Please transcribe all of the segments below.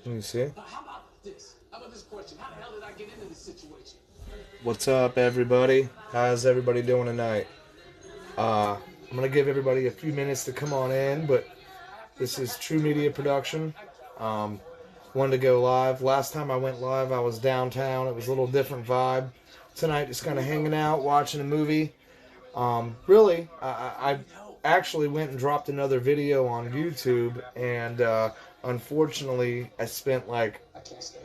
Let me see. How about this? How about this question? How the hell did I get into this situation? What's up, everybody? How's everybody doing tonight? I'm gonna give everybody a few minutes to come on in, but this is True Media Production. Um, Wanted to go live. Last time I went live, I was downtown. It was a little different vibe. Tonight, just kind of hanging out, watching a movie. Really, I actually went and dropped another video on YouTube, and unfortunately, I spent like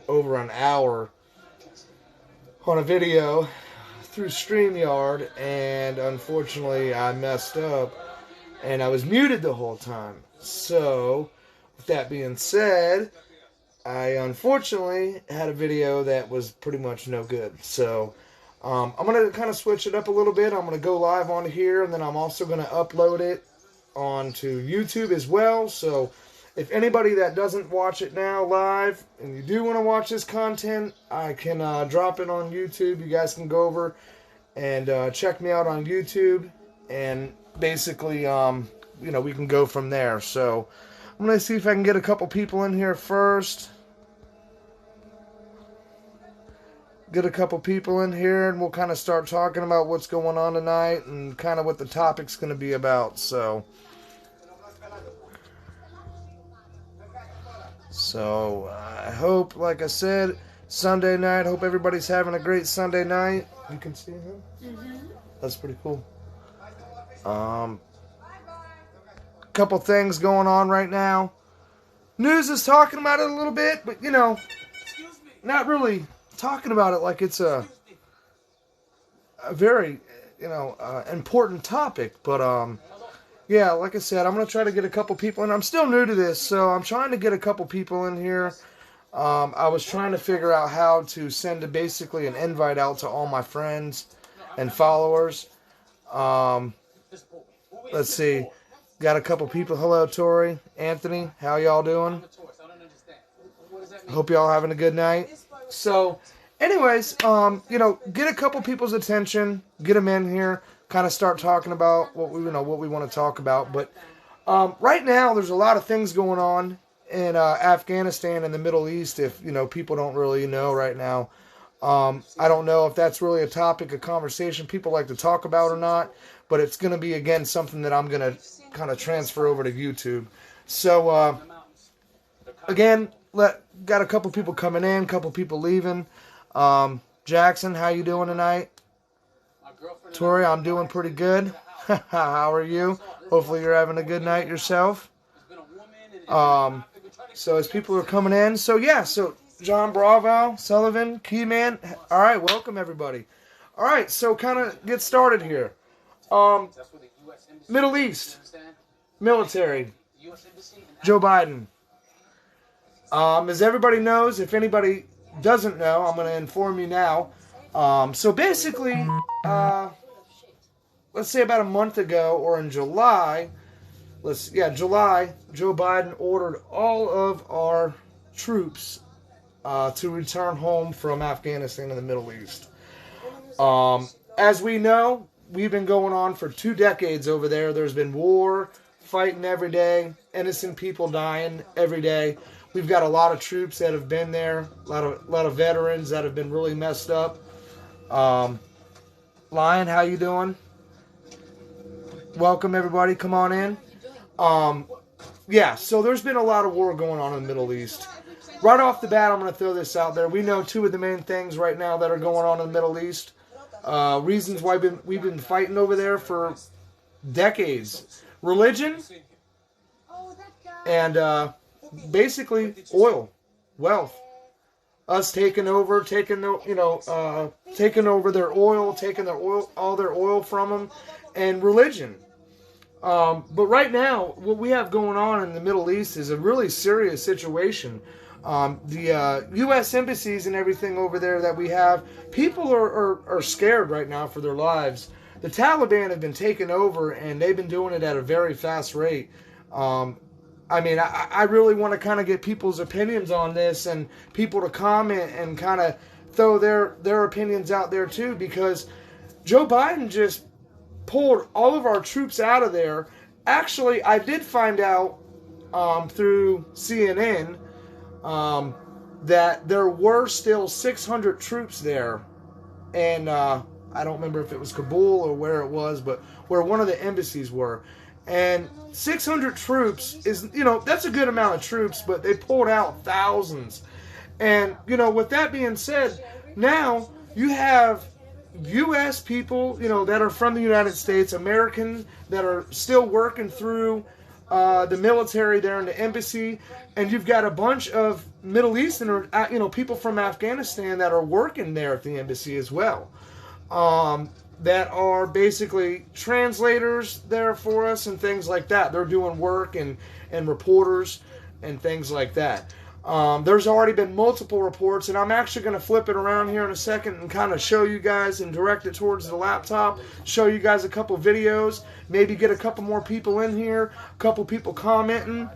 over an hour on a video through StreamYard, and unfortunately, I messed up, and I was muted the whole time. So, with that being said, I unfortunately had a video that was pretty much no good. So, I'm going to kind of switch it up a little bit. I'm going to go live on here, and then I'm also going to upload it onto YouTube as well. So, if anybody that doesn't watch it now live, and you do want to watch this content, I can drop it on YouTube. You guys can go over and check me out on YouTube, and basically, we can go from there. So, I'm going to see if I can get a couple people in here first. Get a couple people in here, and we'll kind of start talking about what's going on tonight and kind of what the topic's going to be about. So I hope, like I said, Sunday night. Hope everybody's having a great Sunday night. You can see him? Mm-hmm. That's pretty cool. Couple things going on right now. News is talking about it a little bit, but, not really talking about it like it's a very, important topic. But, yeah, like I said, I'm going to try to get a couple people in. I'm still new to this, so I'm trying to get a couple people in here. I was trying to figure out how to send basically an invite out to all my friends and followers. Let's see. Got a couple people. Hello, Tori, Anthony. How y'all doing? Hope y'all having a good night. So, anyways, get a couple people's attention. Get them in here. Kind of start talking about what we want to talk about. But right now, there's a lot of things going on in Afghanistan and the Middle East. If people don't really know right now, I don't know if that's really a topic of conversation people like to talk about or not. But it's going to be again something that I'm going to kind of transfer over to YouTube. So again, got a couple people coming in, couple people leaving. Jackson, how you doing tonight? Tori, I'm doing pretty good. How are you? Hopefully you're having a good night yourself. So as people are coming in, so John Bravo, Sullivan, Keyman. All right, welcome everybody. All right, so kind of get started here. Middle East, military, Joe Biden. As everybody knows, if anybody doesn't know, I'm going to inform you now. So basically, let's say about a month ago, or in July, July, Joe Biden ordered all of our troops to return home from Afghanistan and the Middle East. As we know, we've been going on for 2 decades over there. There's been war, fighting every day, innocent people dying every day. We've got a lot of troops that have been there, a lot of veterans that have been really messed up. Lion, how you doing? Welcome everybody, come on in. So there's been a lot of war going on in the Middle East. Right off the bat, I'm going to throw this out there. We know 2 of the main things right now that are going on in the Middle East. Reasons why we've been fighting over there for decades. Religion and basically oil, wealth. Us taking over their oil, all their oil from them, and religion. But right now, what we have going on in the Middle East is a really serious situation. The U.S. embassies and everything over there that we have, people are scared right now for their lives. The Taliban have been taken over, and they've been doing it at a very fast rate. I really want to kind of get people's opinions on this and people to comment and kind of throw their opinions out there too, because Joe Biden just pulled all of our troops out of there. Actually, I did find out through CNN that there were still 600 troops there, and I don't remember if it was Kabul or where it was, but where one of the embassies were. And 600 troops is, that's a good amount of troops, but they pulled out thousands. And, with that being said, now you have U.S. people, that are from the United States, American, that are still working through the military there in the embassy, and you've got a bunch of Middle Eastern, or people from Afghanistan that are working there at the embassy as well, that are basically translators there for us and things like that. They're doing work and reporters and things like that. There's already been multiple reports, and I'm actually going to flip it around here in a second and kind of show you guys and direct it towards the laptop, show you guys a couple videos, maybe get a couple more people in here, a couple people commenting.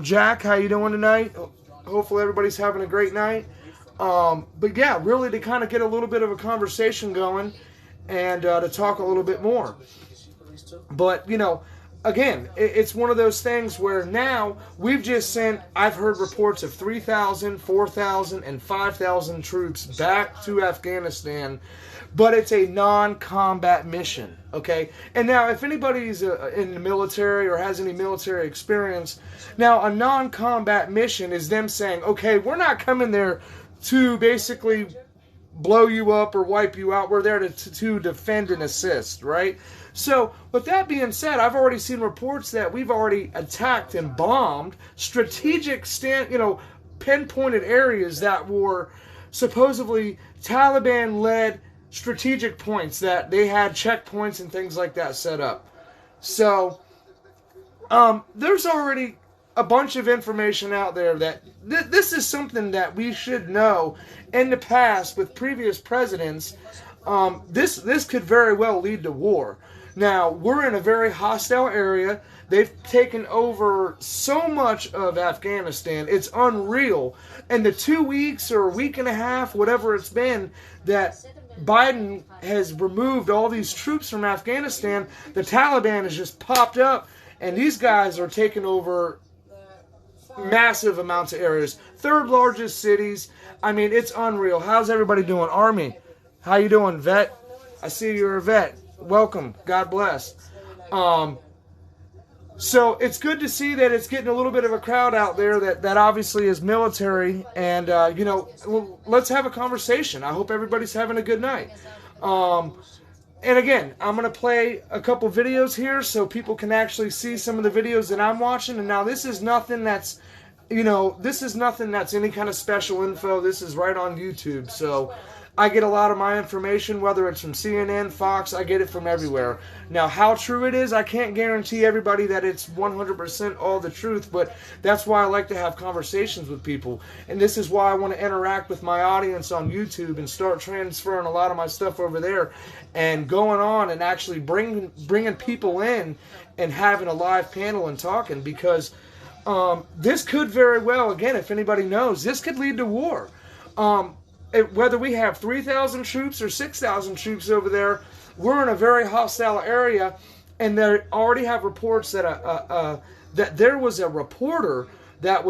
Jack, how you doing tonight? Hopefully everybody's having a great night. But yeah, really to kind of get a little bit of a conversation going and to talk a little bit more. But, again, it's one of those things where now we've just sent, I've heard reports of 3,000, 4,000, and 5,000 troops back to Afghanistan, but it's a non-combat mission, okay? And now if anybody's in the military or has any military experience, now a non-combat mission is them saying, okay, we're not coming there to basically blow you up or wipe you out. We're there to defend and assist, right? So, with that being said, I've already seen reports that we've already attacked and bombed strategic pinpointed areas that were supposedly Taliban-led strategic points that they had checkpoints and things like that set up. So, there's already a bunch of information out there that this is something that we should know. In the past, with previous presidents, this could very well lead to war. Now, we're in a very hostile area. They've taken over so much of Afghanistan. It's unreal. And the 2 weeks or a week and a half, whatever it's been, that Biden has removed all these troops from Afghanistan, the Taliban has just popped up, and these guys are taking over massive amounts of areas. Third largest cities. I mean, it's unreal. How's everybody doing? Army, how you doing, vet? I see you're a vet. Welcome. God bless. So it's good to see that it's getting a little bit of a crowd out there that obviously is military. And, let's have a conversation. I hope everybody's having a good night. And again, I'm going to play a couple videos here so people can actually see some of the videos that I'm watching. And now this is nothing that's, any kind of special info. This is right on YouTube. So I get a lot of my information, whether it's from CNN, Fox, I get it from everywhere. Now, how true it is, I can't guarantee everybody that it's 100% all the truth, but that's why I like to have conversations with people. And this is why I want to interact with my audience on YouTube and start transferring a lot of my stuff over there and going on and actually bringing people in and having a live panel and talking, because this could very well, again, if anybody knows, this could lead to war. Whether we have 3,000 troops or 6,000 troops over there, we're in a very hostile area, and they already have reports that that there was a reporter that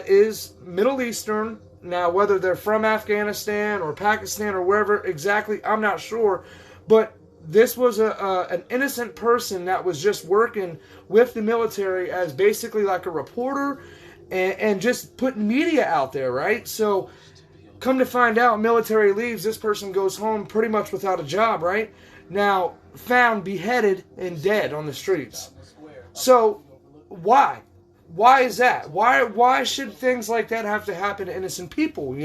is Middle Eastern. Now, whether they're from Afghanistan or Pakistan or wherever exactly, I'm not sure, but this was an innocent person that was just working with the military as basically like a reporter and just putting media out there, right? So come to find out, military leaves, this person goes home pretty much without a job, right? Now, found beheaded and dead on the streets. So, why? Why is that? Why should things like that have to happen to innocent people,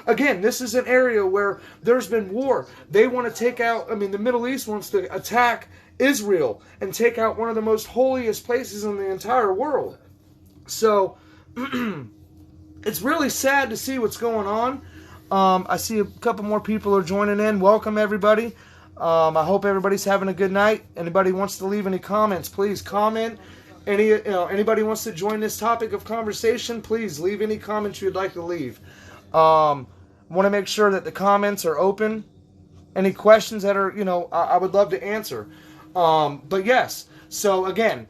Again, this is an area where there's been war. They want to take out, the Middle East wants to attack Israel and take out one of the most holiest places in the entire world. So, it's really sad to see what's going on. I see a couple more people are joining in. Welcome, everybody. I hope everybody's having a good night. Anybody wants to leave any comments, please comment. Anybody wants to join this topic of conversation, please leave any comments you'd like to leave. Want to make sure that the comments are open. Any questions that are, I would love to answer. But yes, so again,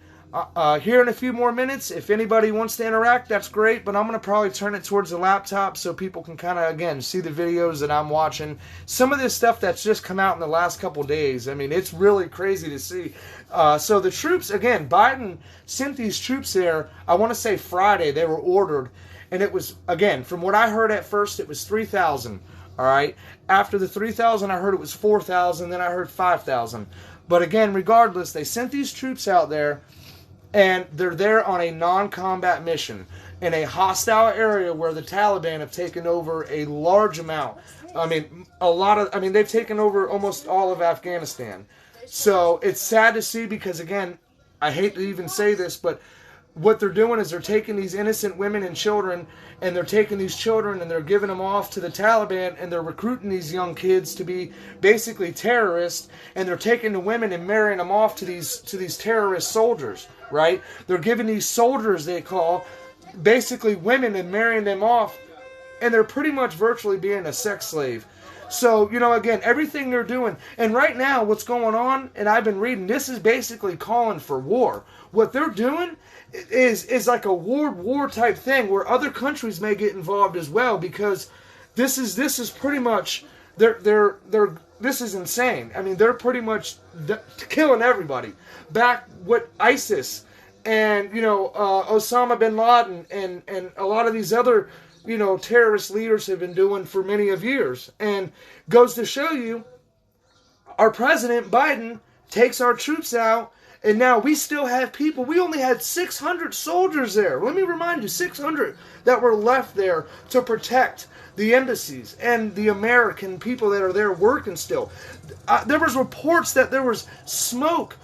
Here in a few more minutes, if anybody wants to interact, that's great, but I'm going to probably turn it towards the laptop so people can kind of, again, see the videos that I'm watching. Some of this stuff that's just come out in the last couple days, I mean, it's really crazy to see. So the troops, again, Biden sent these troops there, I want to say Friday, they were ordered, and it was, again, from what I heard at first, it was 3,000, all right? After the 3,000, I heard it was 4,000, then I heard 5,000. But again, regardless, they sent these troops out there, and they're there on a non-combat mission in a hostile area where the Taliban have taken over a large amount. They've taken over almost all of Afghanistan. So it's sad to see because, again, I hate to even say this, but what they're doing is they're taking these innocent women and children, and they're taking these children and they're giving them off to the Taliban, and they're recruiting these young kids to be basically terrorists, and they're taking the women and marrying them off to these terrorist soldiers, right? They're giving these soldiers, they call, basically women and marrying them off, and they're pretty much virtually being a sex slave. So, again, everything they're doing, and right now what's going on, and I've been reading, this is basically calling for war. What they're doing is like a World War type thing where other countries may get involved as well, because this is pretty much this is insane. I mean, they're pretty much killing everybody. Back what ISIS and Osama bin Laden and a lot of these other terrorist leaders have been doing for many of years. And goes to show you, our president, Biden, takes our troops out, and now we still have people. We only had 600 soldiers there. Let me remind you, 600 that were left there to protect the embassies and the American people that are there working still. There was reports that there was smoke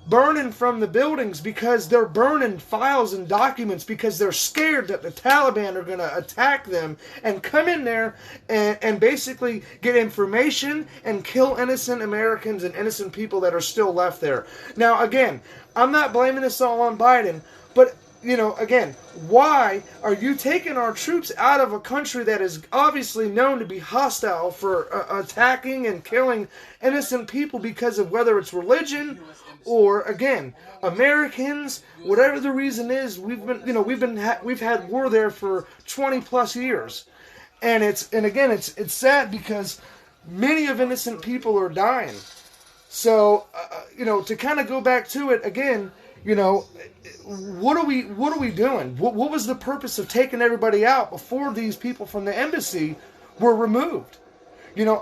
burning from the buildings because they're burning files and documents because they're scared that the Taliban are going to attack them and come in there and basically get information and kill innocent Americans and innocent people that are still left there. Now, again, I'm not blaming this all on Biden, but again, why are you taking our troops out of a country that is obviously known to be hostile for attacking and killing innocent people because of whether it's religion or, again, Americans, whatever the reason is? We've had war there for 20 plus years, and it's sad because many of innocent people are dying. So to kind of go back to it again, what are we doing? What was the purpose of taking everybody out before these people from the embassy were removed?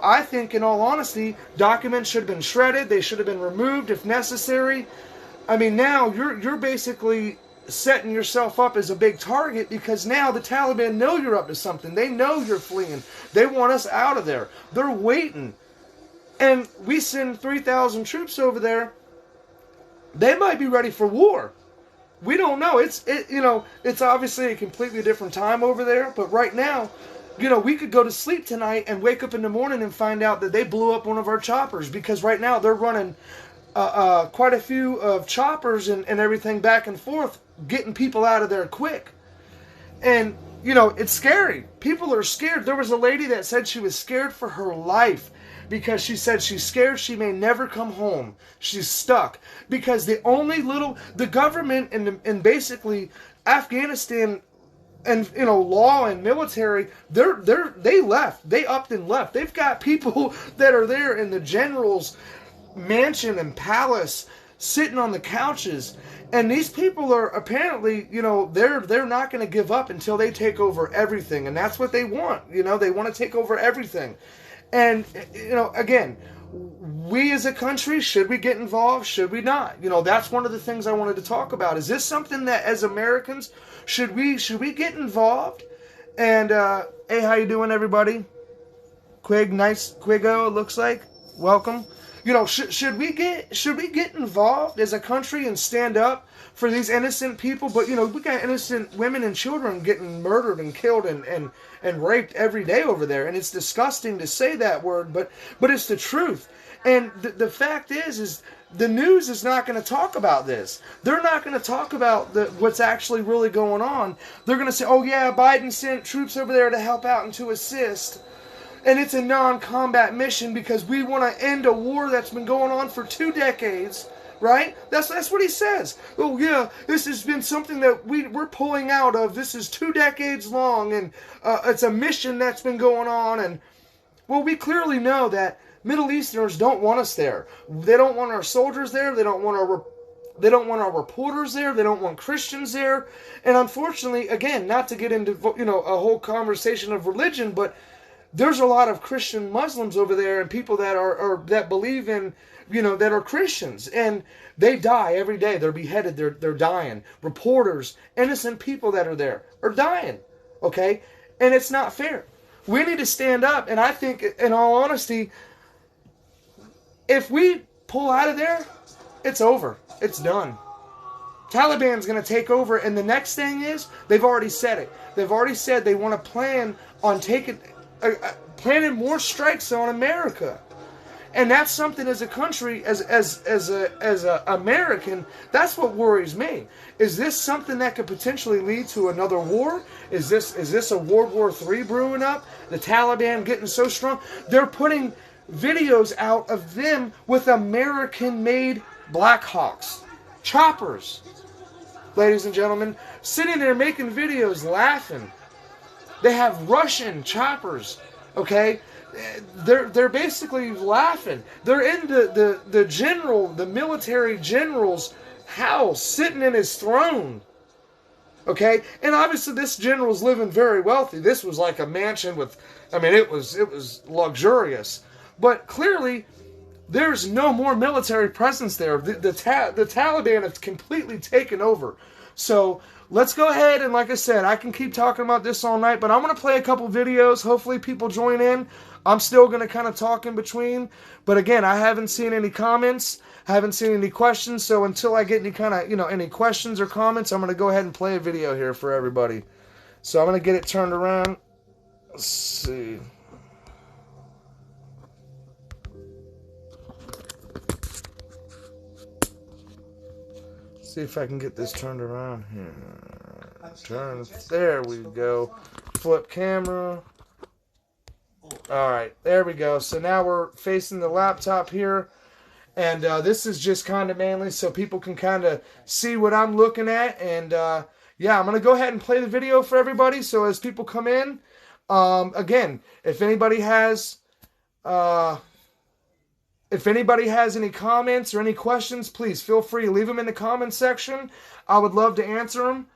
I think, in all honesty, documents should have been shredded. They should have been removed if necessary. I mean, now you're basically setting yourself up as a big target because now the Taliban know you're up to something. They know you're fleeing. They want us out of there. They're waiting. And we send 3,000 troops over there. They might be ready for war. We don't know. It's obviously a completely different time over there. But right now, we could go to sleep tonight and wake up in the morning and find out that they blew up one of our choppers, because right now they're running quite a few of choppers and everything back and forth, getting people out of there quick. And, it's scary. People are scared. There was a lady that said she was scared for her life because she said she's scared she may never come home. She's stuck because the government and basically Afghanistan and law and military, they left. They upped and left. They've got people that are there in the general's mansion and palace sitting on the couches, and these people are apparently, they're not going to give up until they take over everything, and that's what they want. They want to take over everything. And again, we as a country, should we get involved? Should we not? That's one of the things I wanted to talk about. Is this something that as Americans should we get involved? And hey, how you doing, everybody? Quigo, it looks like. Welcome. Should we get involved as a country and stand up for these innocent people? But we got innocent women and children getting murdered and killed and raped every day over there, and it's disgusting to say that word, but it's the truth. And the fact is the news is not going to talk about this. They're not going to talk about what's actually really going on. They're going to say, oh yeah, Biden sent troops over there to help out and to assist. And it's a non-combat mission because we want to end a war that's been going on for 2 decades right? That's what he says. Oh yeah, this has been something that we're pulling out of. This is 2 decades long, and it's a mission that's been going on. And well, we clearly know that Middle Easterners don't want us there. They don't want our soldiers there. They don't want our reporters there. They don't want Christians there. And unfortunately, again, not to get into a whole conversation of religion, but there's a lot of Christian Muslims over there and people that are that believe in, that are Christians, and they die every day. They're beheaded. They're dying. Reporters, innocent people that are there are dying. Okay, and it's not fair. We need to stand up, and I think, in all honesty, if we pull out of there, it's over. It's done. Taliban's going to take over, and the next thing is, they've already said it. They've already said they want to plan on planning more strikes on America. And that's something as a country, as a American, that's what worries me. Is this something that could potentially lead to another war? Is this a World War III brewing up? The Taliban getting so strong? They're putting videos out of them with American-made Black Hawks, choppers, ladies and gentlemen, sitting there making videos, laughing. They have Russian choppers, okay? They're basically laughing. They're in the military general's house, sitting in his throne, okay? And obviously this general's living very wealthy. This was like a mansion with, it was luxurious. But clearly, there's no more military presence there. The Taliban have completely taken over. So let's go ahead, and like I said, I can keep talking about this all night, but I'm going to play a couple videos. Hopefully people join in. I'm still going to kind of talk in between. But again, I haven't seen any comments. Haven't seen any questions. So until I get any kind of, any questions or comments, I'm going to go ahead and play a video here for everybody. So I'm going to get it turned around. Let's see. See if I can get this turned around here. There we go. Flip camera. Alright, there we go. So now we're facing the laptop here. And this is just kind of mainly so people can kind of see what I'm looking at. And yeah, I'm going to go ahead and play the video for everybody. So as people come in, again, if anybody has any comments or any questions, please feel free to leave them in the comments section. I would love to answer them.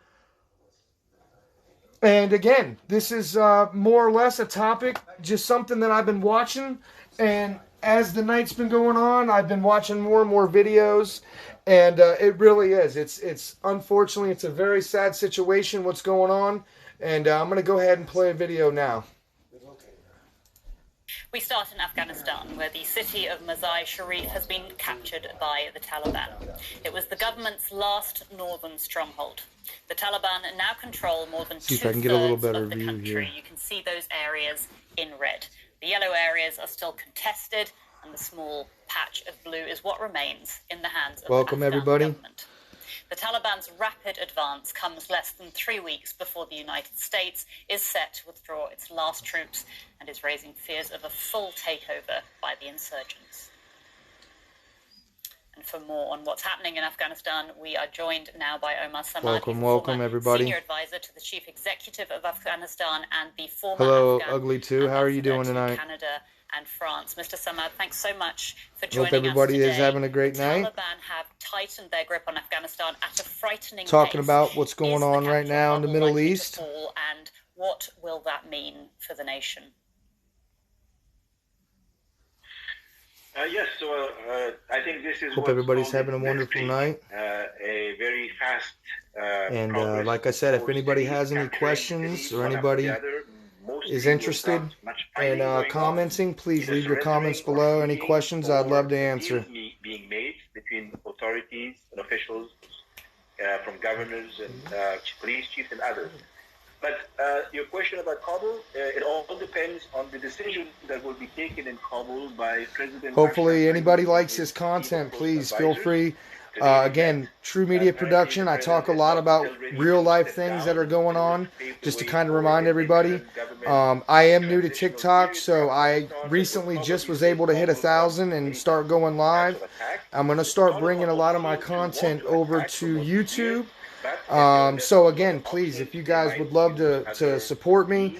And again, this is more or less a topic, just something that I've been watching. And as the night's been going on, I've been watching more and more videos. And it really is. It's unfortunately, it's a very sad situation what's going on. And I'm going to go ahead and play a video now. We start in Afghanistan, where the city of Mazar-i-Sharif has been captured by the Taliban. It was the government's last northern stronghold. The Taliban now control more than two-thirds of the country. You can see those areas in red. The yellow areas are still contested, and the small patch of blue is what remains in the hands of the Afghan government. The Taliban's rapid advance comes less than 3 weeks before the United States is set to withdraw its last troops and is raising fears of a full takeover by the insurgents. And for more on what's happening in Afghanistan, we are joined now by Omar Samad, welcome everybody. Senior advisor to the chief executive of Afghanistan and the former Afghan Ugly Too. How are you doing tonight? Canada and France. Mr. Samad, thanks so much for joining us today. Hope everybody is having a great night. The Taliban have tightened their grip on Afghanistan at a frightening pace. Talking about what's going on right now in the Middle East. And what will that mean for the nation? Yes, so I think this is. Hope everybody's having a wonderful night. A very fast. And like I said, if anybody has any questions or anybody is interested in commenting, please leave your comments below. Any questions, I'd love to answer. Being made between authorities and officials, from governors and police chiefs and others. But your question about Kabul, it all depends on the decision that will be taken in Kabul by President. Hopefully anybody likes this content, please feel free. Again, True Media Production, I talk a lot about real life things that are going on, just to kind of remind everybody. I am new to TikTok, so I recently just was able to hit 1,000 and start going live. I'm going to start bringing a lot of my content over to YouTube. So again, please, if you guys would love to support me,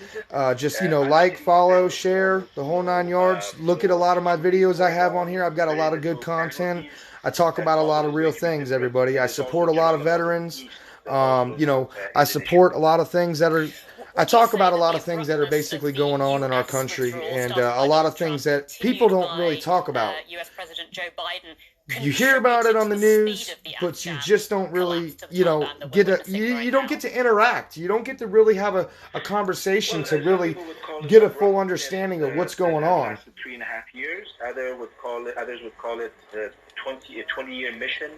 just, like, follow, share, the whole 9 yards. Look at a lot of my videos I have on here. I've got a lot of good content. I talk about a lot of real things, everybody. I support a lot of veterans. I support a lot of things that are... I talk about a lot of things that are basically going on in our country, and a lot of things that people don't really talk about. US President Joe Biden, you hear about it on the news, but you just don't really, you don't get to interact. You don't get to really have a conversation to really get a full understanding of what's going on. 3.5 years. Others would call it a 20-year mission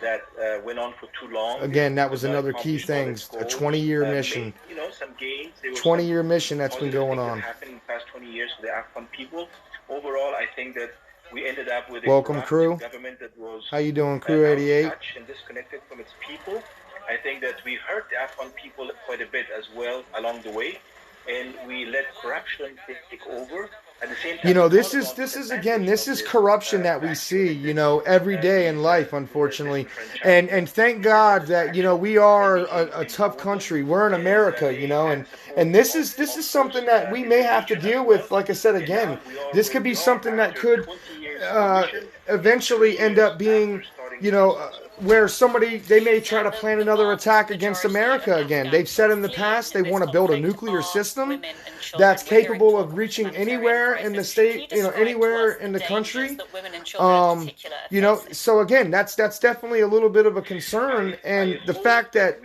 that went on for too long. Again, that was another key thing, a 20-year mission. Some gains. 20-year mission that's been going on. Happening in the past 20 years for the Afghan people. Overall, I think that we ended up with a welcome, crew. Government that was how you doing, crew 88? And disconnected from its people. I think that we hurt the Afghan people quite a bit as well along the way, and we let corruption take over. At the same time, this is corruption that we see, every day in life, unfortunately. And thank God that, we are a tough country. We're in America, and this is something that we may have to deal with. Like I said, again, this could be something that could eventually end up being, where they may try to plan another attack against America again. They've said in the past they want to build a nuclear system that's capable of reaching anywhere in the state, anywhere in the country. So again, that's definitely a little bit of a concern. And the fact that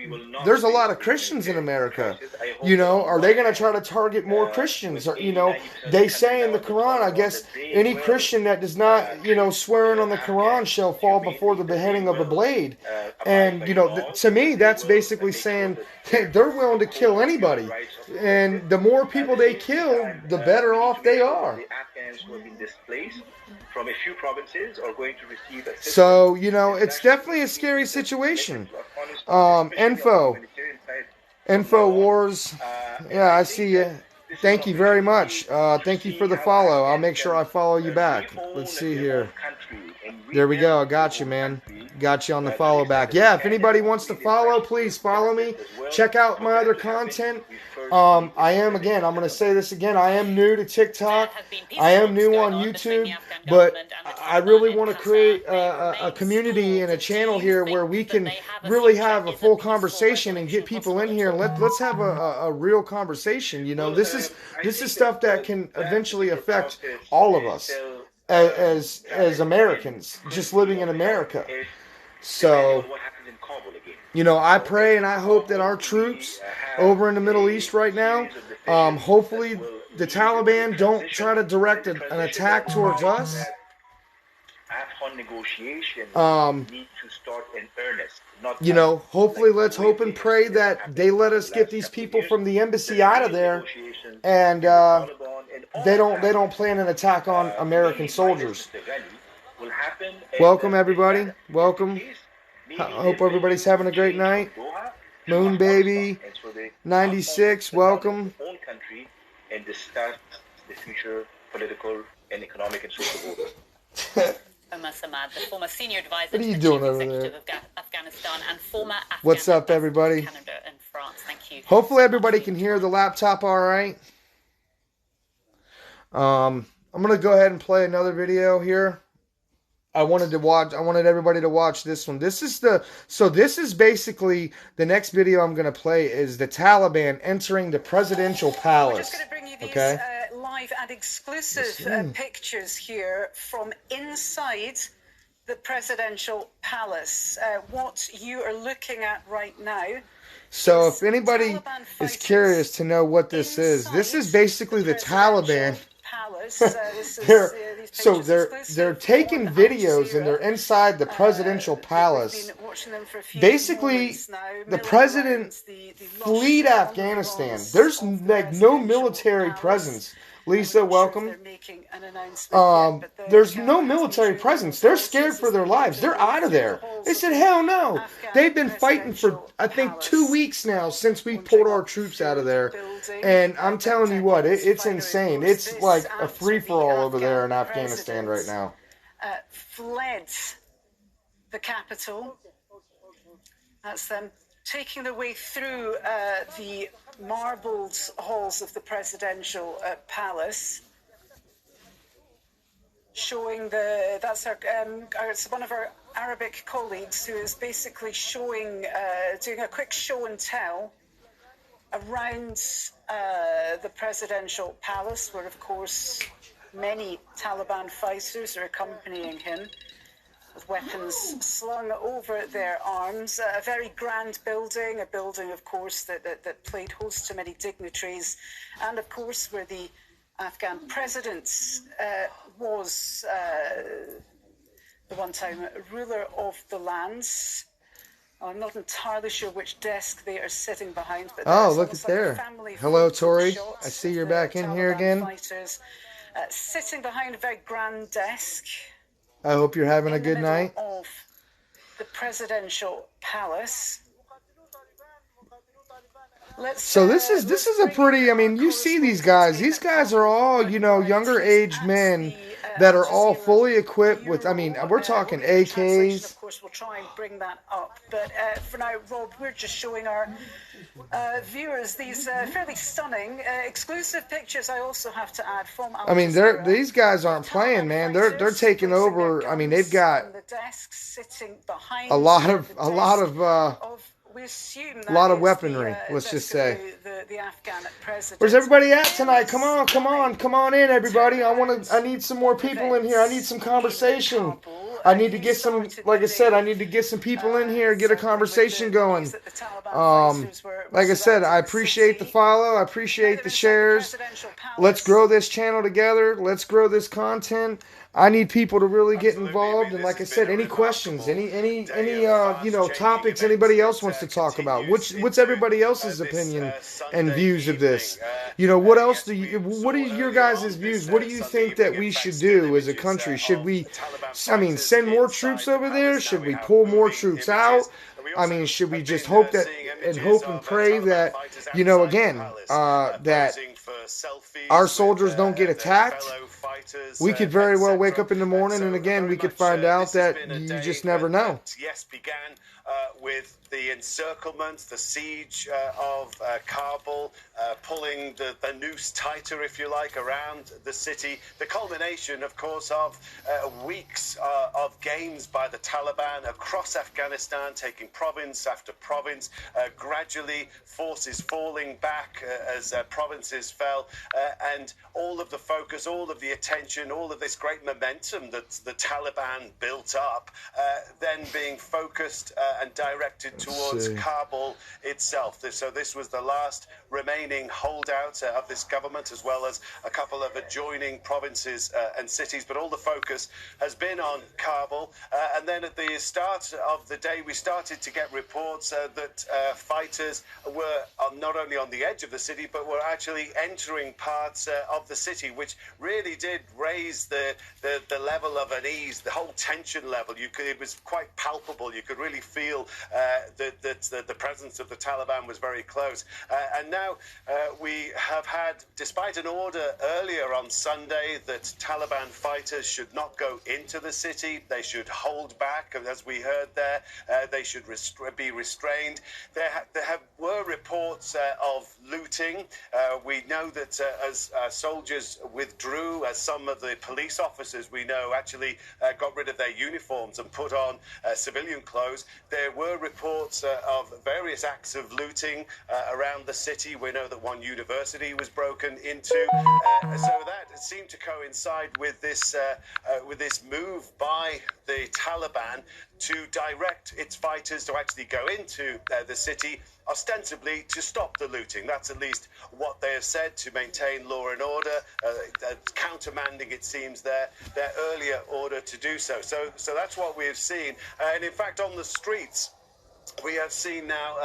there's a lot of Christians in America, are they going to try to target more Christians? Or, they say in the Quran, I guess, any Christian that does not, swearing on the Quran shall fall before the beheading of a blade. And, to me, that's basically saying they're willing to kill anybody. And the more people they kill, the better off they are. The Afghans who have been displaced from a few provinces are going to receive assistance. So, it's definitely a scary situation. Info Wars. Yeah, I see you. Thank you very much. Thank you for the follow. I'll make sure I follow you back. Let's see here. There we go. I got you, man. Got you on the follow back. Yeah, if anybody wants to follow, please follow me. Check out my other content. I'm going to say this again. I am new to TikTok. I am new on YouTube. But I really want to create a community and a channel here where we can really have a full conversation and get people in here. And let's have a real conversation. This is stuff that can eventually affect all of us as Americans, just living in America. So, I pray and I hope that our troops over in the Middle East right now, hopefully the Taliban don't try to direct an attack towards us. Afghan negotiations need to start in earnest. Hopefully let's hope and pray that they let us get these people from the embassy out of there, and they don't plan an attack on American soldiers. Welcome, everybody. Welcome. I hope everybody's having a great night. Moon Baby 96, welcome. And discuss the future political and economic and social order. Omar Samad, the former senior advisor what are you to the doing chief over executive there? of Afghanistan and former Afghan What's up, everybody? Canada and France. Thank you. Hopefully everybody can hear the laptop all right. I'm going to go ahead and play another video here. I wanted everybody to watch this one. This is basically the next video I'm going to play is the Taliban entering the presidential palace. We're just going to bring you these live and exclusive pictures here from inside the presidential palace. What you are looking at right now. So if anybody is curious to know what this is basically the Taliban. They're taking videos and they're inside the presidential palace, watching them for a few basically moments now, the president fled Afghanistan. There's like no military presence. Lisa, welcome. There's no military presence. They're scared for their lives. They're out of there. They said, hell no. They've been fighting for, I think, 2 weeks now since we pulled our troops out of there. And I'm telling you what, it's insane. It's like a free-for-all over there in Afghanistan right now. Fled the capital. That's them taking their way through the marbled halls of the presidential palace, showing that's it's one of our Arabic colleagues who is basically showing, doing a quick show and tell around the presidential palace, where of course many Taliban fighters are accompanying him, with weapons slung over their arms. A very grand building, a building, of course, that played host to many dignitaries, and, of course, where the Afghan president was the one-time ruler of the lands. I'm not entirely sure which desk they are sitting behind, but look at there. Hello, Tori. I see you're back in here again. Fighters, sitting behind a very grand desk. I hope you're having a good night. Of the presidential palace. So this is a pretty, I mean, you see these guys. These guys are all, you know, younger aged men that are all fully equipped with, I mean, we're talking AKs. Of course, we'll try and bring that up. But for now, Rob, we're just showing our viewers these fairly stunning exclusive pictures. I also have to add from Al Jazeera. These guys aren't playing, man. They're taking over. I mean, they've got a lot of weaponry, let's just say. Where's everybody at tonight? Come on in, everybody. I need some more people in here. I need some conversation. I need to get some, like I said, I need to get some people in here, get a conversation going. Like I said, I appreciate the follow. I appreciate the shares. Let's grow this channel together. Let's grow this content. I need people to really get involved, and like I said, any questions, any topics anybody else wants to talk about. What's everybody else's opinion and views of this? What else what are your guys' views? What do you think that we should do as a country? Should we, send more troops over there? Should we pull more troops out? Should we just hope and pray that, that our soldiers don't get attacked? We could very well wake up in the morning and again we could find out that you just never know. Began with the encirclement, the siege of Kabul, pulling the noose tighter, if you like, around the city. The culmination, of course, of weeks of gains by the Taliban across Afghanistan, taking province after province, gradually forces falling back as provinces fell, and all of the focus, all of the attention, all of this great momentum that the Taliban built up, then being focused and directed towards Kabul itself. So this was the last remaining holdout of this government, as well as a couple of adjoining provinces and cities, but all the focus has been on Kabul. And then at the start of the day, we started to get reports that fighters were not only on the edge of the city, but were actually entering parts of the city, which really did raise the level of unease, the whole tension level. It was quite palpable. You could really feel that the presence of the Taliban was very close. And now we have had, despite an order earlier on Sunday that Taliban fighters should not go into the city, they should hold back, as we heard there, they should be restrained. There were reports of looting. We know that as soldiers withdrew, as some of the police officers we know actually got rid of their uniforms and put on civilian clothes, there were reports of various acts of looting around the city. We know that one university was broken into. So that seemed to coincide with this move by the Taliban to direct its fighters to actually go into the city ostensibly to stop the looting. That's at least what they have said, to maintain law and order, countermanding, it seems, their earlier order to do so. So that's what we have seen. And in fact, on the streets, we have seen now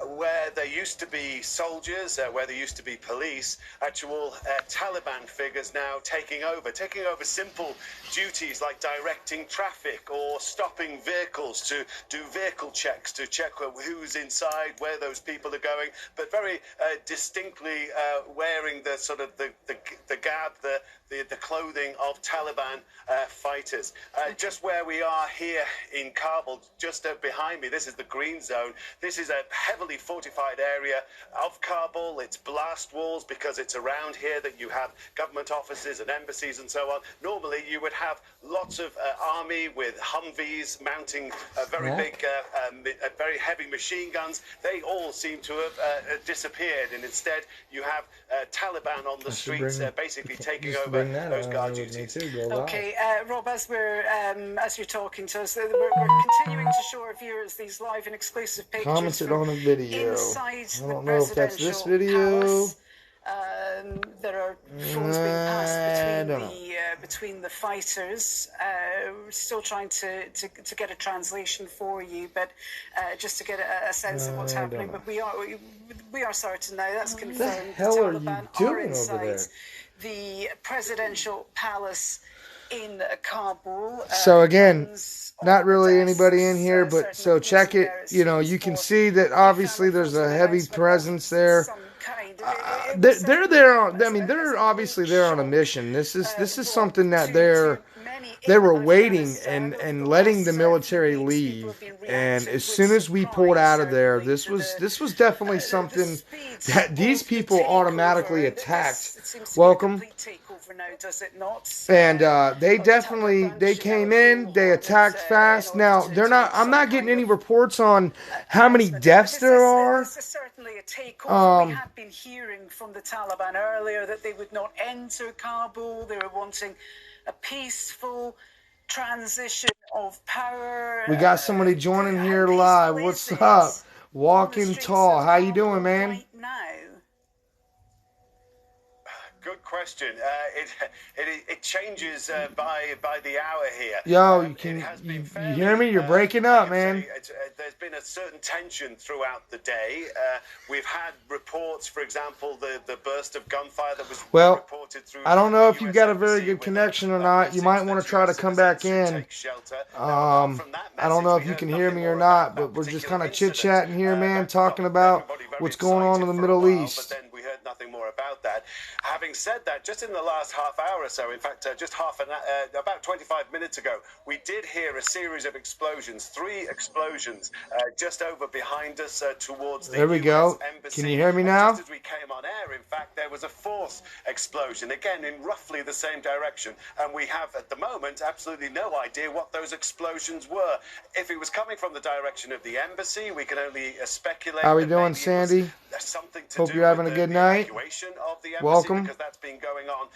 where there used to be soldiers, where there used to be police, actual Taliban figures now taking over simple duties like directing traffic or stopping vehicles to do vehicle checks, to check who's inside, where those people are going, but very distinctly wearing the sort of the gab, the clothing of Taliban fighters. Just where we are here in Kabul, just behind me, this is the green zone. This is a heavily fortified area of Kabul. It's blast walls because it's around here that you have government offices and embassies and so on. Normally you would have lots of army with Humvees mounting very big, very heavy machine guns. They all seem to have disappeared, and instead you have Taliban on the streets basically taking over those guard duties. Okay, Rob, as you're talking to us, we're continuing to show our viewers these live and exclusive pictures. Commented on a video. Inside I don't know if that's this video. Palace. There are phones being passed between the fighters. We're still trying to get a translation for you, but just to get a sense of what's happening. But we are certain now, that's confirmed. What the hell are you doing inside over there? The presidential palace in Kabul. So again, not really anybody in here, but so check it. You know, you can see that obviously there's a heavy presence there. They're there on, I mean, they're obviously there on a mission. This is something that they were waiting and letting the military leave. And as soon as we pulled out of there, this was definitely something that these people automatically attacked. Welcome. And they came in, they attacked fast. Now I'm not getting any reports on how many deaths there are. This is certainly a takeover. We had been hearing from the Taliban earlier that they would not enter Kabul. They were wanting a peaceful transition of power. We got somebody joining here live. What's up? Walking Tall. How you doing, man? Right now. Good question. It changes by the hour here. Yo, you hear me? You're breaking up, man. There's been a certain tension throughout the day. We've had reports, for example, the burst of gunfire that was reported through. I don't know if you've got a very good connection or not. You might want to try to come back in. I don't know if you can hear me or not, but we're just kind of chit-chatting here, man, talking about what's going on in the Middle East. We heard nothing more about that. Having said that, just in the last half hour or so, in fact, just about 25 minutes ago, we did hear a series of explosions, 3 explosions, just over behind us towards the there we go. Embassy. Can you hear me now? Just as we came on air, in fact, there was a 4th explosion, again in roughly the same direction, and we have at the moment absolutely no idea what those explosions were. If it was coming from the direction of the embassy, we can only speculate. How are we doing, Sandy? Hope you're having a good night. Welcome. Because that's been going on.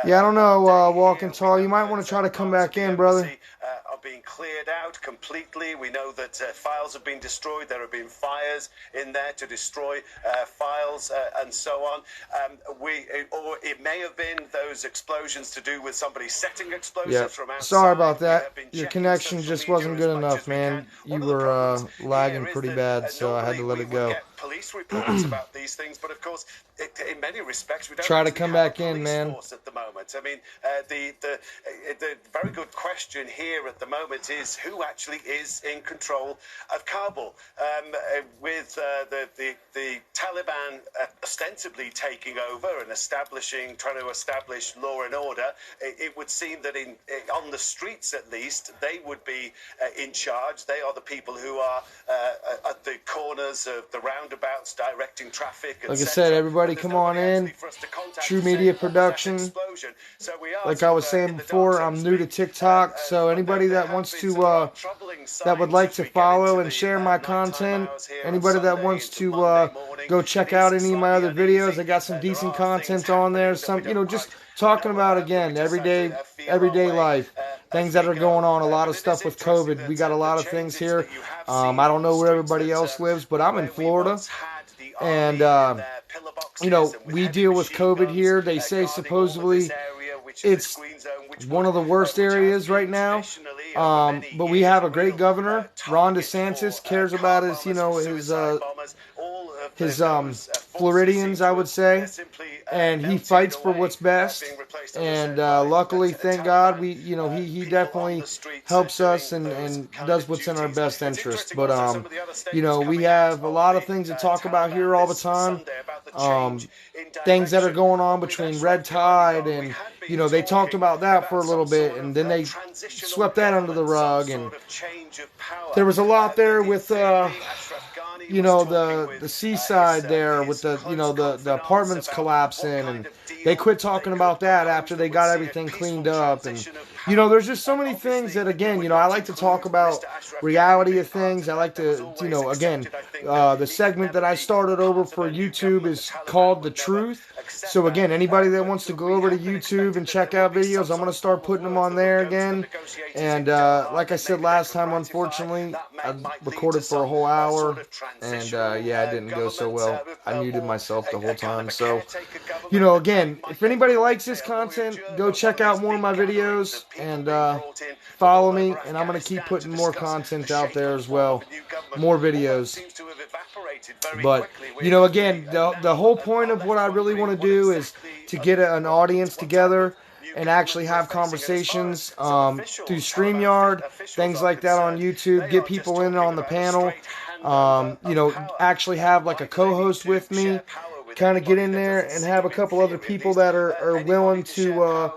Yeah, I don't know, Walking Tall. You might want to try to come back in, brother. Are being cleared out completely. We know that files have been destroyed. There have been fires in there to destroy files and so on. Or it may have been those explosions to do with somebody setting explosives from outside. Sorry about that. Your connection just wasn't good enough, man. You were lagging pretty bad, so I had to let it go. Police reports about these things, but of course, in many respects, we don't try to come back in, man. At the moment, I mean, the very good question here at the moment is who actually is in control of Kabul, with the Taliban ostensibly taking over and trying to establish law and order. It would seem that on the streets, at least, they would be in charge. They are the people who are at the corners of the roundabouts directing traffic. Like I said, everybody come on in. True Media Production. Like I was saying before, I'm new to TikTok, so anybody that wants to, that would like to follow and share my content, anybody that wants to go check out any of my other videos, I got some decent content on there. Some, just talking about, again, everyday life. things that are going on, a lot of stuff with COVID. We got a lot of things here. I don't know where everybody else lives, but I'm in Florida. And, you know, we deal with COVID here. They say supposedly it's one of the worst areas right now. But we have a great governor. Ron DeSantis cares about his, you know, his Floridians, I would say, and he fights for what's best. And luckily, thank God, he definitely helps us and does what's in our best interest. But we have a lot of things to talk about here all the time. Things that are going on between Red Tide and, they talked about that for a little bit, and then they swept that under the rug. And there was a lot there with the seaside there with the apartments collapsing, and they quit talking about that after they got everything cleaned up. And there's just so many things that, again, I like to talk about reality of things. I like to, again, the segment that I started over for YouTube is called The Truth. So again, anybody that wants to go over to YouTube and check out videos, I'm going to start putting them on there again. And like I said last time, unfortunately, I recorded for a whole hour, and yeah, it didn't go so well. I muted myself the whole time. So, again, if anybody likes this content, go check out more of my videos and follow me, and I'm going to keep putting more content out there as well, more videos. But, again, the whole point of what I really want to do is to get an audience together and actually have conversations through StreamYard, things like that on YouTube, get people in on the panel, actually have like a co-host with me, kind of get in there and have a couple other people that are willing to,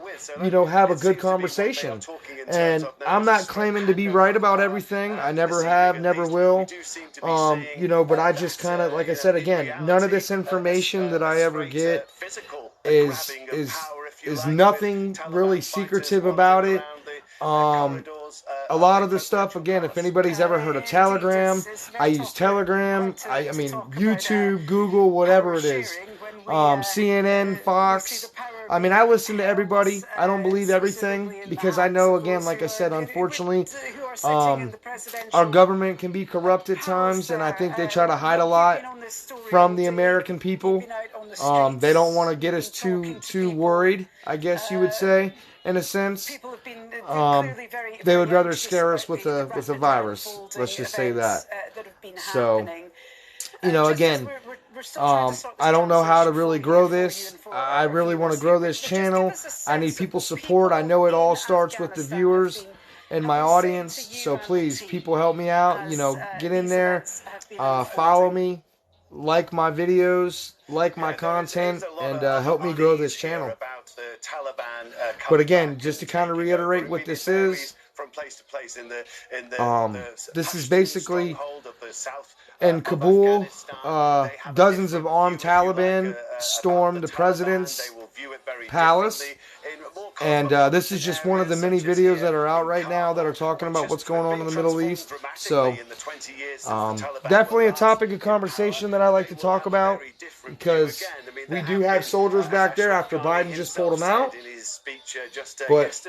have a good conversation. And I'm not claiming to be right about everything. I never have, never will. But I just kind of, like I said, again, none of this information that I ever get is nothing really secretive about it. A lot of the stuff, again, if anybody's ever heard of Telegram, I use Telegram. I mean, YouTube, Google, whatever it is. CNN, Fox. I mean, I listen to everybody. I don't believe everything because I know, again, like I said, unfortunately, our government can be corrupt at times, and I think they try to hide a lot from the American people. They don't want to get us too worried, I guess you would say, in a sense. They would rather scare us with a virus. Let's just say that. So, again, I don't know how to really grow this. I really want to grow this channel. I need people's support. I know it all starts with the viewers and my audience. So please, people, help me out. Get in there, follow me, like my videos, like my content, and help me grow this channel. But again, just to kind of reiterate what this is, this is basically in Kabul, dozens of armed Taliban stormed the president's palace. And this is just one of the many videos that are out right now that are talking about what's going on in the Middle East. So, definitely a topic of conversation that I like to talk about, because we do have soldiers back there after Biden just pulled them out. But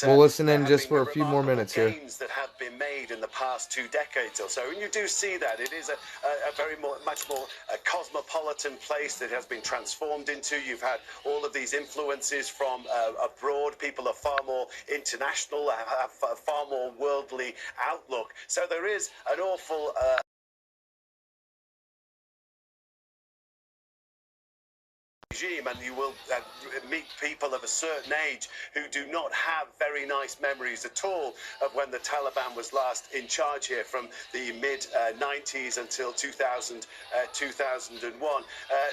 we'll listen in just for a few more minutes here. That have been made in the past 2 decades or so, and you do see that it is a much more cosmopolitan place that has been transformed into. You've had all of these influences from abroad. People are far more international, have a far more worldly outlook. So there is an awful regime, and you will meet people of a certain age who do not have very nice memories at all of when the Taliban was last in charge here from the mid-90s until 2001.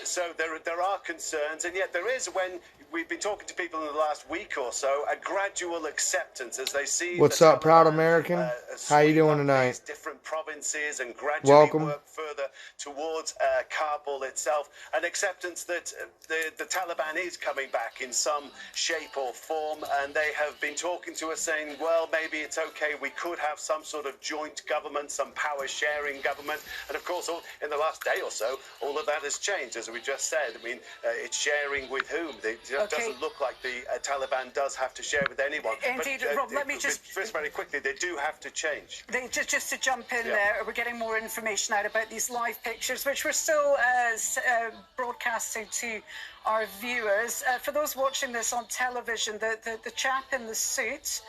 So there are concerns, and yet there is, when we've been talking to people in the last week or so, a gradual acceptance as they see. What's up, proud American? How you doing tonight? Different provinces and gradually work further towards Kabul itself. An acceptance that the Taliban is coming back in some shape or form, and they have been talking to us saying, well, maybe it's okay, we could have some sort of joint government, some power-sharing government. And of course, in the last day or so, all of that has changed, as we just said. I mean, it's sharing with whom? It doesn't look like the Taliban does have to share with anyone. Indeed, but, Rob, let me just very quickly, they do have to change. Just to jump in there, we're getting more information out about these live pictures, which we're still broadcasting to our viewers. For those watching this on television, the chap in the suit,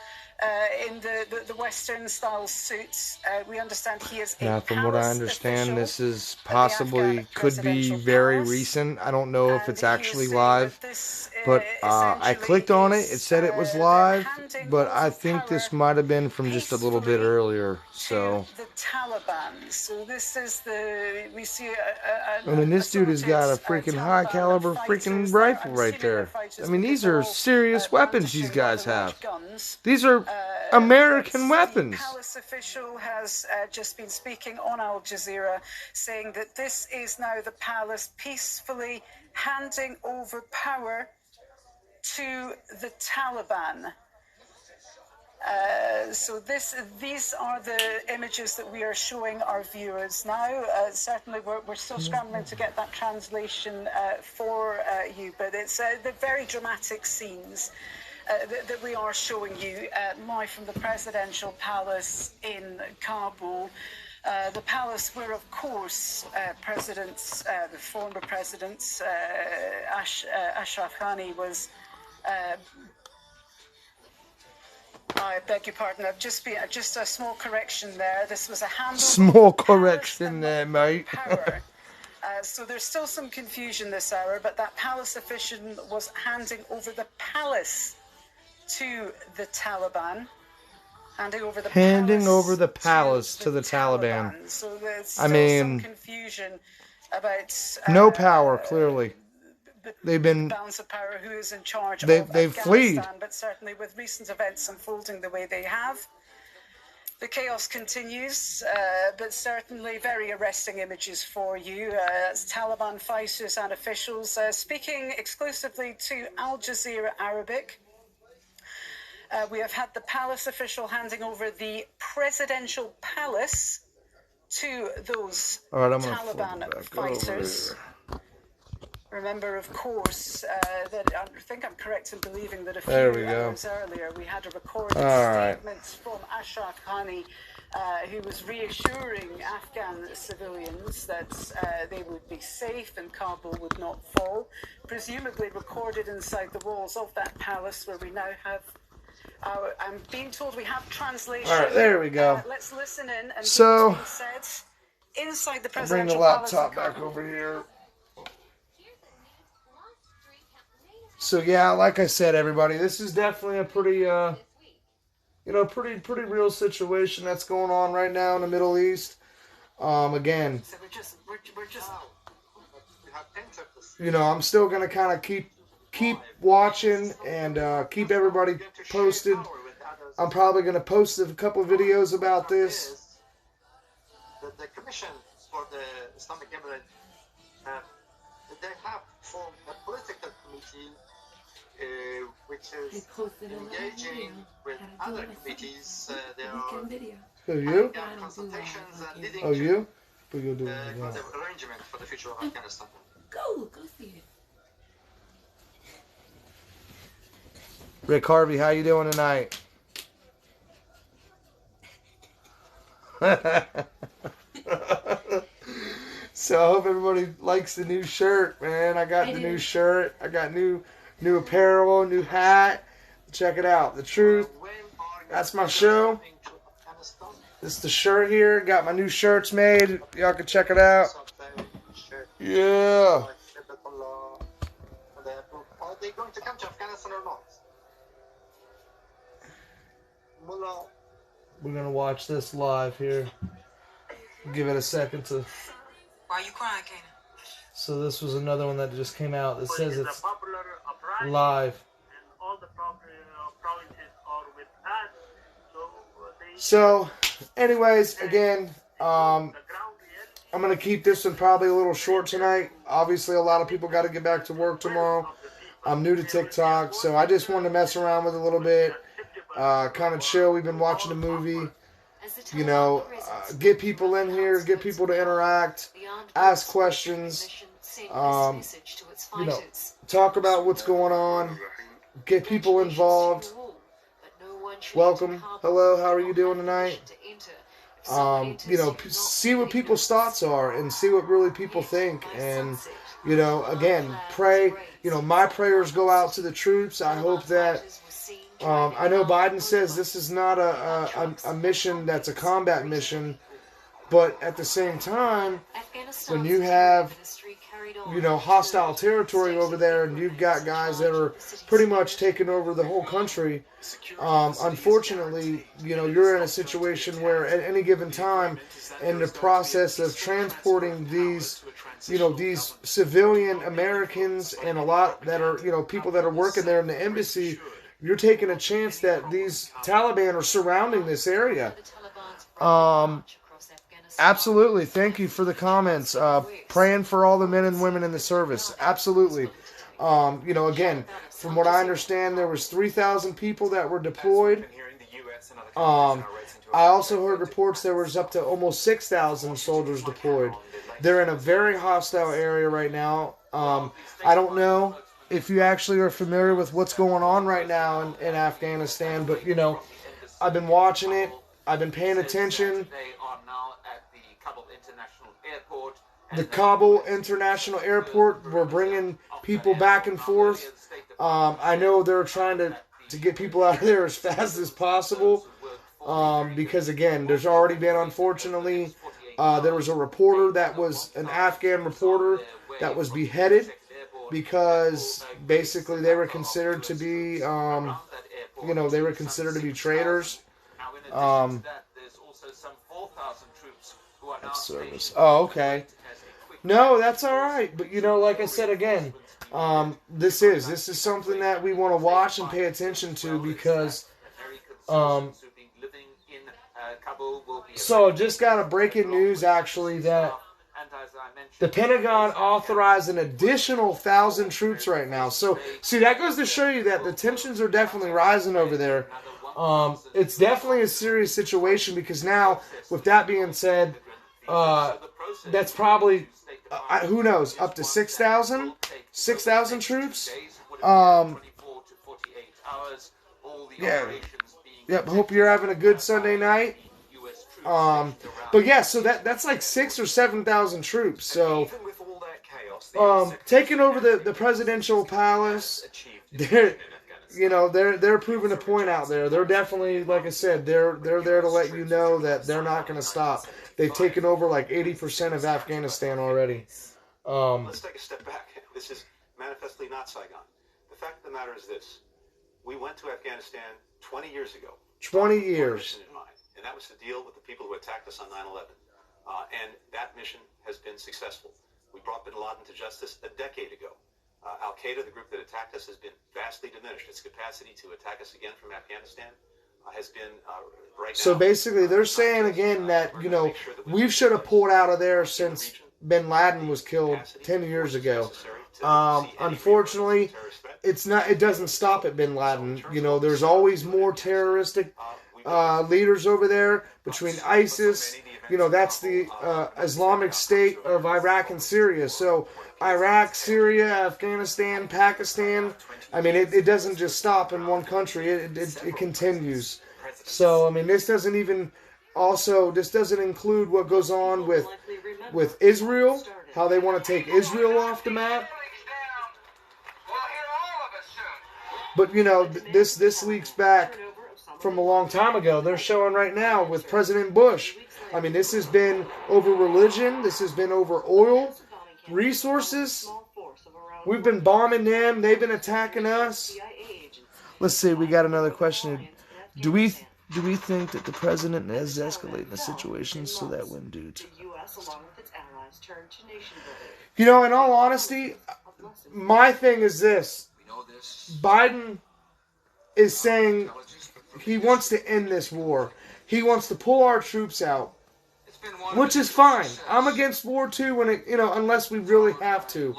in the Western style suits, we understand he is Now, a from what I palace understand, official this is at the possibly Afghan could be presidential very palace. recent. I don't know if And it's he is actually saying live, that this, but I essentially clicked on it. is, It said it was the live, handing but I over think this power might have been from just a little bit peacefully earlier. So, to the Taliban. So this is we see I mean, this dude has got a assorted, freaking high Taliban caliber fighters freaking there. rifle I'm right assuming they're there. fighters I mean, because these they're are all, serious weapons these brandishing guys rather have. large guns. These are American weapons. The palace official has just been speaking on Al Jazeera, saying that this is now the palace peacefully handing over power to the Taliban. So these are the images that we are showing our viewers now. Certainly, we're still scrambling to get that translation for you, but it's the very dramatic scenes that we are showing you live from the presidential palace in Kabul. The palace where, of course, the former presidents, Ashraf Ghani was. I beg your pardon. Just a small correction there. This was a handover. Small correction there, mate. Power. So there's still some confusion this hour, but that palace official was handing over the palace to the Taliban. Handing over the palace to the Taliban. So there's still some confusion about no power, clearly. They've been balance of power, who is in charge of they've fled. But certainly with recent events unfolding the way they have, the chaos continues, but certainly very arresting images for you. As Taliban fighters and officials speaking exclusively to Al Jazeera Arabic. We have had the palace official handing over the presidential palace to those Taliban fighters. Remember, of course, that I think I'm correct in believing that a few hours earlier we had a recorded statement from Ashraf Ghani, who was reassuring Afghan civilians that they would be safe and Kabul would not fall, presumably recorded inside the walls of that palace where we now have I'm being told we have translation. All right, there we go. Let's listen in and so, what's being said inside the bring presidential the laptop back over here. So yeah, like I said, everybody, this is definitely a pretty, pretty real situation that's going on right now in the Middle East. Again, so we're just I'm still gonna kind of keep watching and keep everybody posted. I'm probably gonna post a couple of videos about this. The Commission for the Islamic Emirate, they have formed a political committee which is engaging with other committees. There are consultations and leading to the arrangement for the future of Afghanistan. Go see it. Rick Harvey, how you doing tonight? So I hope everybody likes the new shirt, man. I got the new shirt. I got new apparel, new hat. Check it out. The Truth. That's my show. This is the shirt here. Got my new shirts made. Y'all can check it out. Yeah. Are they going to come to Afghanistan or not? We're gonna watch this live here. Give it a second to. Why are you crying, Kana? So this was another one that just came out that says it's live. And all the provinces are with us. So So, anyways, again, I'm I'm going to keep this one probably a little short tonight. Obviously, a lot of people got to get back to work tomorrow. I'm new to TikTok, so I just wanted to mess around with it a little bit. Kind of chill. We've been watching a movie. You know, get people in here, get people to interact, ask questions, you know, talk about what's going on, get people involved. Welcome. Hello, how are you doing tonight? You know, see what people's thoughts are and see what really people think. And, you know, again, pray. You know, my prayers go out to the troops. I hope that, I know Biden says this is not a mission that's a combat mission, but at the same time, when you have, you know, hostile territory over there and you've got guys that are pretty much taking over the whole country, unfortunately, you know, you're in a situation where at any given time in the process of transporting these, you know, these civilian Americans and a lot that are, you know, people that are working there in the embassy, you're taking a chance that these Taliban are surrounding this area. Absolutely. Thank you for the comments. Praying for all the men and women in the service. Absolutely. You know, again, from what I understand, there was 3,000 people that were deployed. I also heard reports there was up to almost 6,000 soldiers deployed. They're in a very hostile area right now. I don't know if you actually are familiar with what's going on right now in Afghanistan, but, you know, I've been watching it. I've been paying attention. The Kabul International Airport, we're bringing people back and forth. I know they're trying to get people out of there as fast as possible. Because, again, there's already been, unfortunately, there was a reporter that was an Afghan reporter that was beheaded because basically they were considered to be, you know, they were considered to be traitors. Service. Oh, okay. No, that's all right. But, you know, like I said again, this is something that we want to watch and pay attention to because, so just got a breaking news actually that the Pentagon authorized an additional 1,000 troops right now. So, see, that goes to show you that the tensions are definitely rising over there. It's definitely a serious situation because now, with that being said, that's probably, who knows, up to 6,000 troops. Yeah. Yep. Hope you're having a good Sunday night. But yeah, so that's like 6,000 or 7,000 troops. So, taking over the presidential palace, they're proving a point out there. They're definitely, like I said, they're there to let you know that they're not going to stop. They've taken over like 80% of Afghanistan already. Let's take a step back. This is manifestly not Saigon. The fact of the matter is this. We went to Afghanistan 20 years ago. 20 years. And that was to deal with the people who attacked us on 9/11. And that mission has been successful. We brought bin Laden to justice a decade ago. Al-Qaeda, the group that attacked us, has been vastly diminished. Its capacity to attack us again from Afghanistan has been right now. So basically, they're saying again that, we should have pulled out of there since bin Laden was killed 10 years ago. Unfortunately, it doesn't stop at bin Laden. There's always more terroristic leaders over there between ISIS. That's the Islamic State of Iraq and Syria. So Iraq, Syria, Afghanistan, Pakistan. I mean, it doesn't just stop in one country. It continues. So, I mean, this doesn't include what goes on with Israel, how they want to take Israel off the map. But, this leaks back from a long time ago. They're showing right now with President Bush. I mean, this has been over religion. This has been over oil, resources. We've been bombing them. They've been attacking us. Let's see. We got another question. Do we think that the president is escalating the situation so that when dudes... in all honesty, my thing is this. Biden is saying he wants to end this war. He wants to pull our troops out. which is fine. I'm against war too, when it, unless we really have to.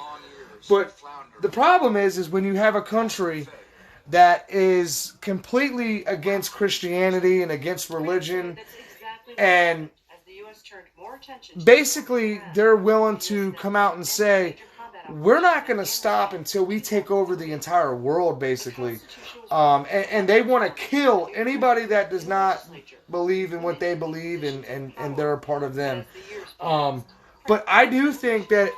But the problem is when you have a country that is completely against Christianity and against religion, and basically they're willing to come out and say, we're not going to stop until we take over the entire world, basically. And they want to kill anybody that does not believe in what they believe, and they're a part of them. But I do think that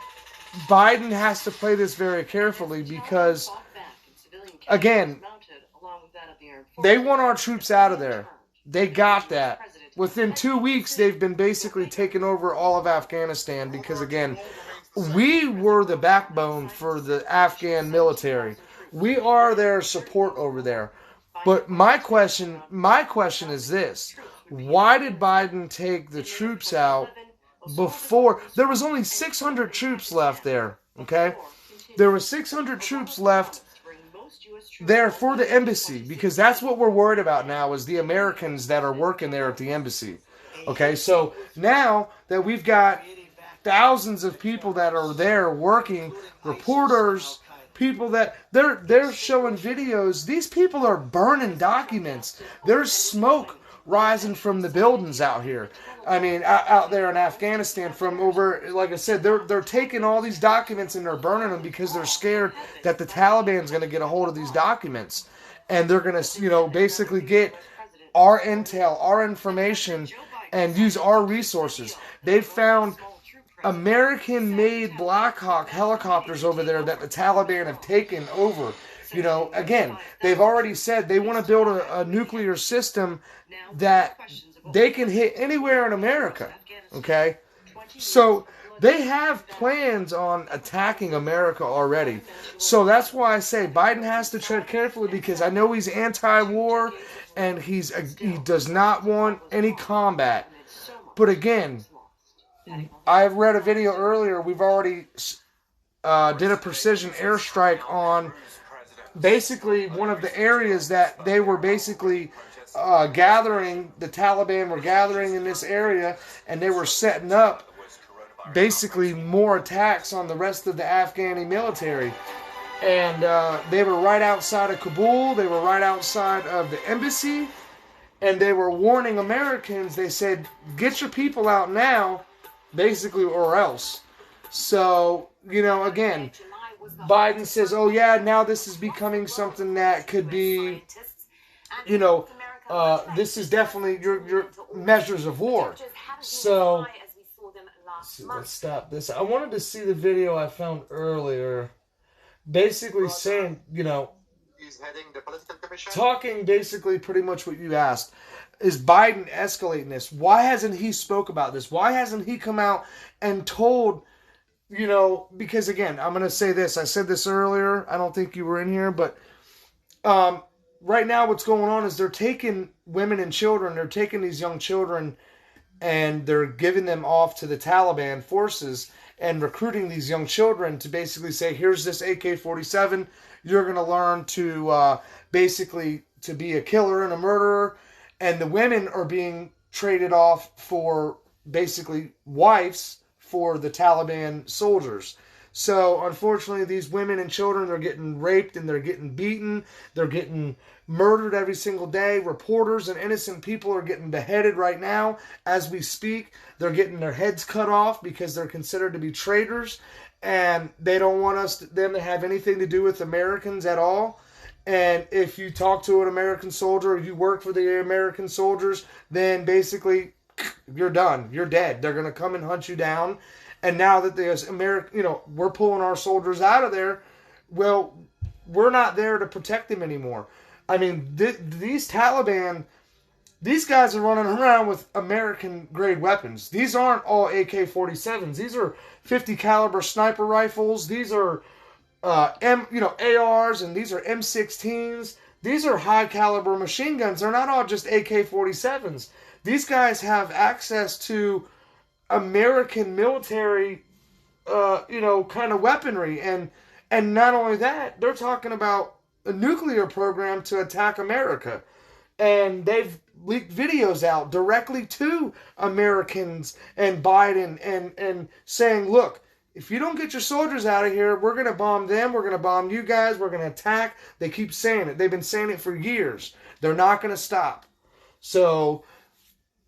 Biden has to play this very carefully because, again, they want our troops out of there. They got that. Within 2 weeks, they've been basically taking over all of Afghanistan because, again, we were the backbone for the Afghan military. We are their support over there. But my question is this. Why did Biden take the troops out before? There was only 600 troops left there, okay? There were 600 troops left there for the embassy, because that's what we're worried about now is the Americans that are working there at the embassy. Okay, so now that we've got thousands of people that are there working, reporters, people that they're showing videos. These people are burning documents. There's smoke rising from the buildings out here. I mean, out there in Afghanistan from over, like I said, they're taking all these documents and they're burning them because they're scared that the Taliban's going to get a hold of these documents. And they're going to, basically get our intel, our information, and use our resources. They've found American-made Black Hawk helicopters over there that the Taliban have taken over. Again, they've already said they want to build a nuclear system that they can hit anywhere in America, okay? So they have plans on attacking America already. So that's why I say Biden has to tread carefully, because I know he's anti-war and he does not want any combat. But again, I read a video earlier. We've already did a precision airstrike on basically one of the areas that they were basically gathering. The Taliban were gathering in this area, and they were setting up basically more attacks on the rest of the Afghani military. And they were right outside of Kabul. They were right outside of the embassy. And they were warning Americans. They said, get your people out now, basically, or else. So, again, Biden says, oh yeah, now this is becoming something that could be, this is definitely your measures of war. So, let's stop this. I wanted to see the video I found earlier, basically saying, talking basically pretty much what you asked. Is Biden escalating this? Why hasn't he spoke about this? Why hasn't he come out and told, because again, I'm going to say this. I said this earlier. I don't think you were in here, but right now what's going on is they're taking women and children. They're taking these young children and they're giving them off to the Taliban forces and recruiting these young children to basically say, here's this AK-47. You're going to learn to basically to be a killer and a murderer. And the women are being traded off for basically wives for the Taliban soldiers. So, unfortunately, these women and children are getting raped and they're getting beaten. They're getting murdered every single day. Reporters and innocent people are getting beheaded right now as we speak. They're getting their heads cut off because they're considered to be traitors. And they don't want them to have anything to do with Americans at all. And if you talk to an American soldier or you work for the American soldiers, then basically you're done. You're dead. They're going to come and hunt you down. And now that we're pulling our soldiers out of there, well, we're not there to protect them anymore. I mean, these Taliban, these guys are running around with American-grade weapons. These aren't all AK-47s. These are 50 caliber sniper rifles. These are ARs, and these are M16s. These are high caliber machine guns. They're not all just AK-47s. These guys have access to American military, kind of weaponry, and not only that, they're talking about a nuclear program to attack America, and they've leaked videos out directly to Americans and Biden and saying, look, if you don't get your soldiers out of here, we're going to bomb them. We're going to bomb you guys. We're going to attack. They keep saying it. They've been saying it for years. They're not going to stop. So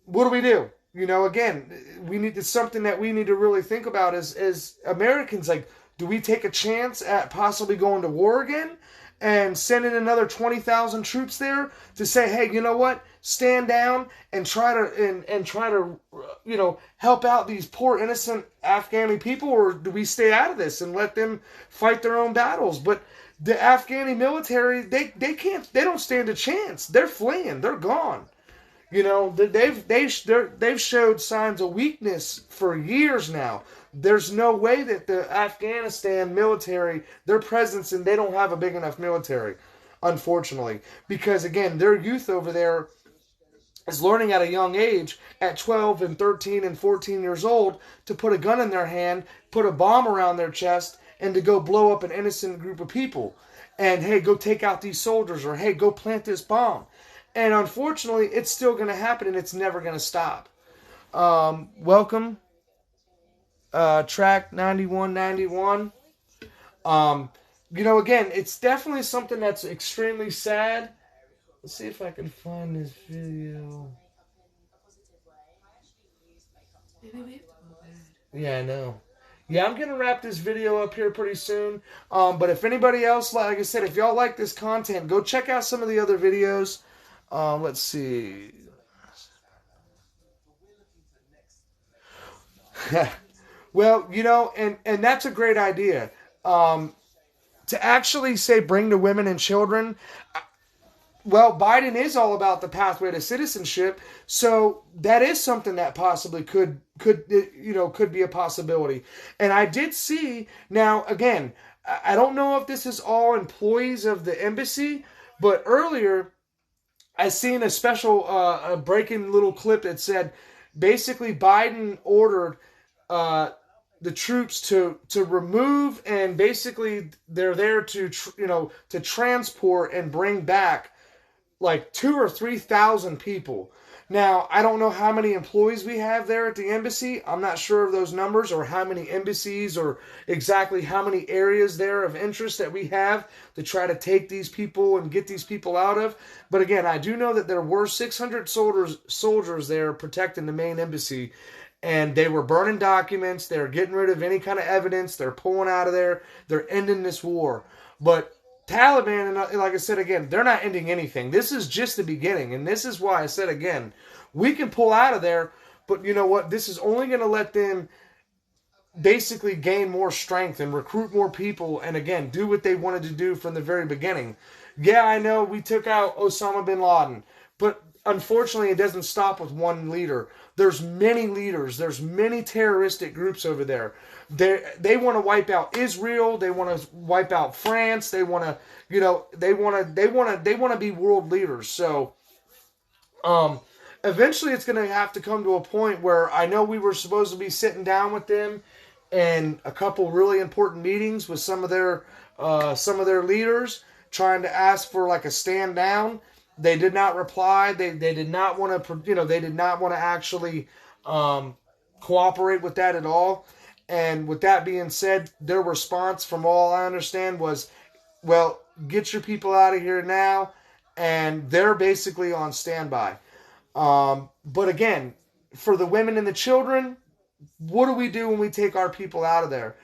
what do? You know, again, it's something that we need to really think about as Americans. Like, do we take a chance at possibly going to war again and sending another 20,000 troops there to say, hey, you know what? Stand down and try to you know, help out these poor innocent Afghani people, or do we stay out of this and let them fight their own battles? But the Afghani military, they don't stand a chance. They're fleeing. They're gone. You know, they've showed signs of weakness for years now. There's no way that the Afghanistan military, their presence, and they don't have a big enough military, unfortunately, because again, their youth over there is learning at a young age, at 12 and 13 and 14 years old, to put a gun in their hand, put a bomb around their chest, and to go blow up an innocent group of people. And hey, go take out these soldiers, or hey, go plant this bomb. And unfortunately, it's still going to happen, and it's never going to stop. Welcome, track 9191. You know, again, it's definitely something that's extremely sad. Let's see if I can find this video. Yeah, I know. Yeah, I'm going to wrap this video up here pretty soon. But if anybody else, like I said, if y'all like this content, go check out some of the other videos. Let's see. Well, you know, and that's a great idea. To actually say bring the women and children. Well, Biden is all about the pathway to citizenship, so that is something that possibly could be a possibility. And I did see, now again, I don't know if this is all employees of the embassy, but earlier I seen a special a breaking little clip that said basically Biden ordered the troops to remove, and basically they're there to to transport and bring back like 2,000 or 3,000 people. Now, I don't know how many employees we have there at the embassy. I'm not sure of those numbers, or how many embassies, or exactly how many areas there of interest that we have to try to take these people and get these people out of. But again, I do know that there were 600 soldiers there protecting the main embassy, and they were burning documents. They're getting rid of any kind of evidence. They're pulling out of there. They're ending this war. But Taliban, and like I said again, they're not ending anything. This is just the beginning, and this is why I said again, we can pull out of there, but you know what? This is only going to let them basically gain more strength and recruit more people, and again, do what they wanted to do from the very beginning. Yeah, I know we took out Osama bin Laden, but unfortunately, it doesn't stop with one leader. There's many leaders. There's many terroristic groups over there. They want to wipe out Israel. They want to wipe out France. They want to, they want to be world leaders. So, eventually, it's going to have to come to a point where I know we were supposed to be sitting down with them and a couple really important meetings with some of their leaders, trying to ask for like a stand down. They did not reply. They did not want to, they did not want to actually cooperate with that at all. And with that being said, their response, from all I understand, was, well, get your people out of here now. And they're basically on standby. But again, for the women and the children, what do we do when we take our people out of there?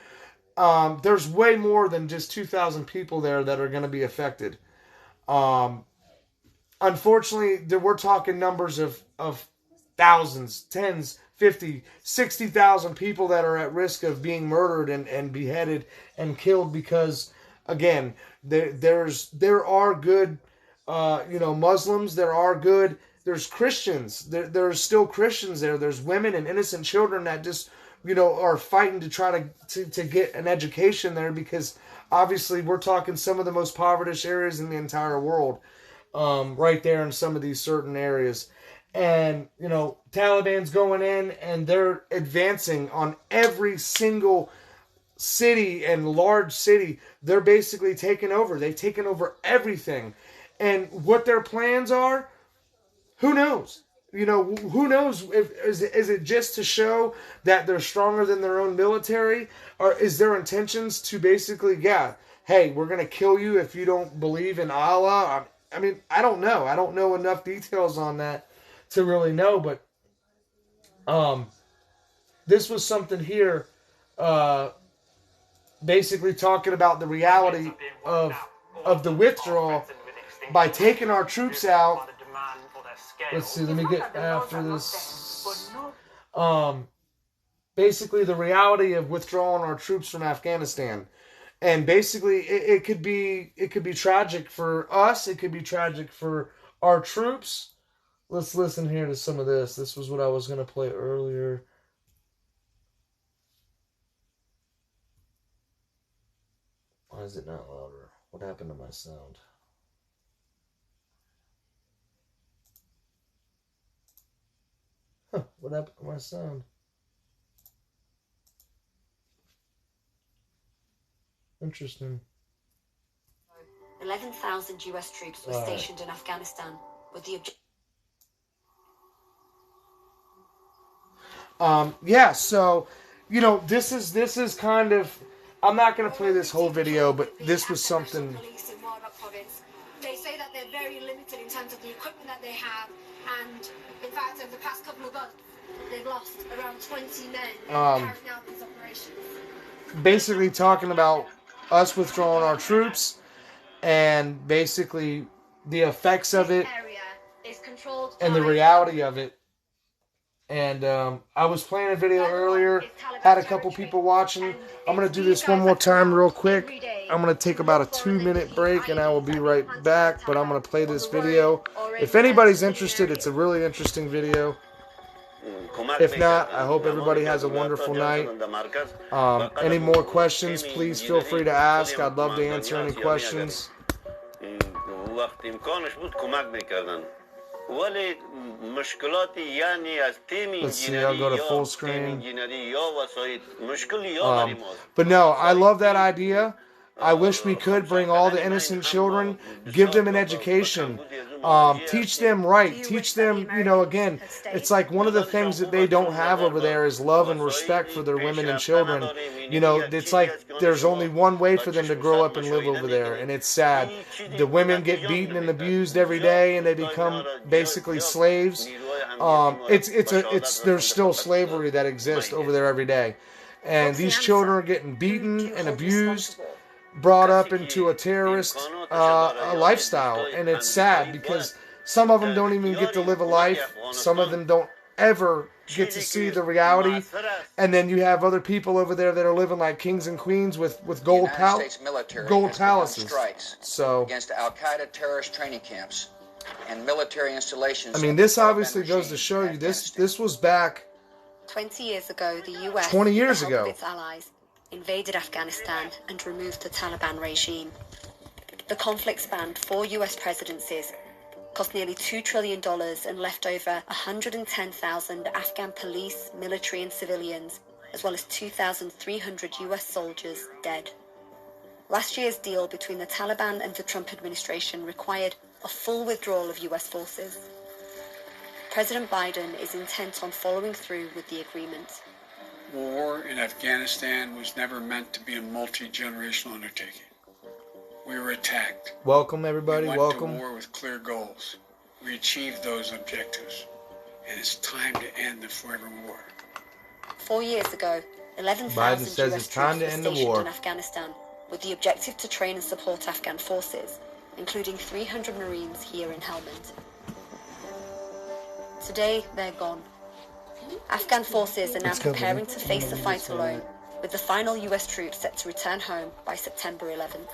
There's way more than just 2,000 people there that are going to be affected. Unfortunately, we're talking numbers of thousands, tens, 50, 60,000 people that are at risk of being murdered and beheaded and killed because, again, there are good, Muslims. There's Christians. There's still Christians there. There's women and innocent children that just, are fighting to try to get an education there, because obviously we're talking some of the most impoverished areas in the entire world. Right there in some of these certain areas. And, Taliban's going in and they're advancing on every single city and large city. They're basically taking over. They've taken over everything. And what their plans are, who knows? You know, who knows? Is it just to show that they're stronger than their own military? Or is their intentions to basically, yeah, hey, we're going to kill you if you don't believe in Allah? I mean, I don't know. I don't know enough details on that to really know. But this was something here basically talking about the reality of the withdrawal by taking our troops out. Let's see, let me get after this. Basically, the reality of withdrawing our troops from Afghanistan, and basically, it could be tragic for us. It could be tragic for our troops. Let's listen here to some of this. This was what I was going to play earlier. Why is it not louder? What happened to my sound? Huh, what happened to my sound? Interesting. 11,000 US troops were stationed in Afghanistan with the objective. Yeah, so, you know, this is kind of, I'm not going to play this whole video, but this was something. They say that they're very limited in terms of the equipment that they have, and in fact, over the past couple of months, they've lost around 20 men carrying out these operations. Basically talking about us withdrawing our troops and basically the effects of it and the reality of it. And I was playing a video earlier, had a couple people watching. I'm going to do this one more time real quick. I'm going to take about a 2-minute break and I will be right back, but I'm going to play this video. If anybody's interested, it's a really interesting video. If not, I hope everybody has a wonderful night. Any more questions, please feel free to ask. I'd love to answer any questions. Let's see, I'll go to full screen. But no, I love that idea. I wish we could bring all the innocent children, give them an education, teach them right, teach them, you know, again, it's like one of the things that they don't have over there is love and respect for their women and children. You know, it's like there's only one way for them to grow up and live over there, and it's sad. The women get beaten and abused every day, and they become basically slaves. There's still slavery that exists over there every day. And these children are getting beaten and abused, brought up into a terrorist lifestyle, and it's sad because some of them don't even get to live a life. Some of them don't ever get to see the reality, and then you have other people over there that are living like kings and queens with gold palaces. So against Al-Qaeda terrorist training camps and military installations. I mean, this obviously goes to show you this was back 20 years ago. The US, 20 years ago, with its allies, invaded Afghanistan and removed the Taliban regime. The conflict spanned 4 US presidencies, cost nearly $2 trillion, and left over 110,000 Afghan police, military and civilians, as well as 2,300 US soldiers dead. Last year's deal between the Taliban and the Trump administration required a full withdrawal of US forces. President Biden is intent on following through with the agreement. War in Afghanistan was never meant to be a multi-generational undertaking. We were attacked. Welcome, everybody. We went Welcome. to war with clear goals. We achieved those objectives, and it's time to end the forever war. 4 years ago, 11,000 US troops were stationed in Afghanistan with the objective to train and support Afghan forces, including 300 Marines here in Helmand. Today, they're gone. Afghan forces are now preparing to face the fight alone, with the final US troops set to return home by September 11th.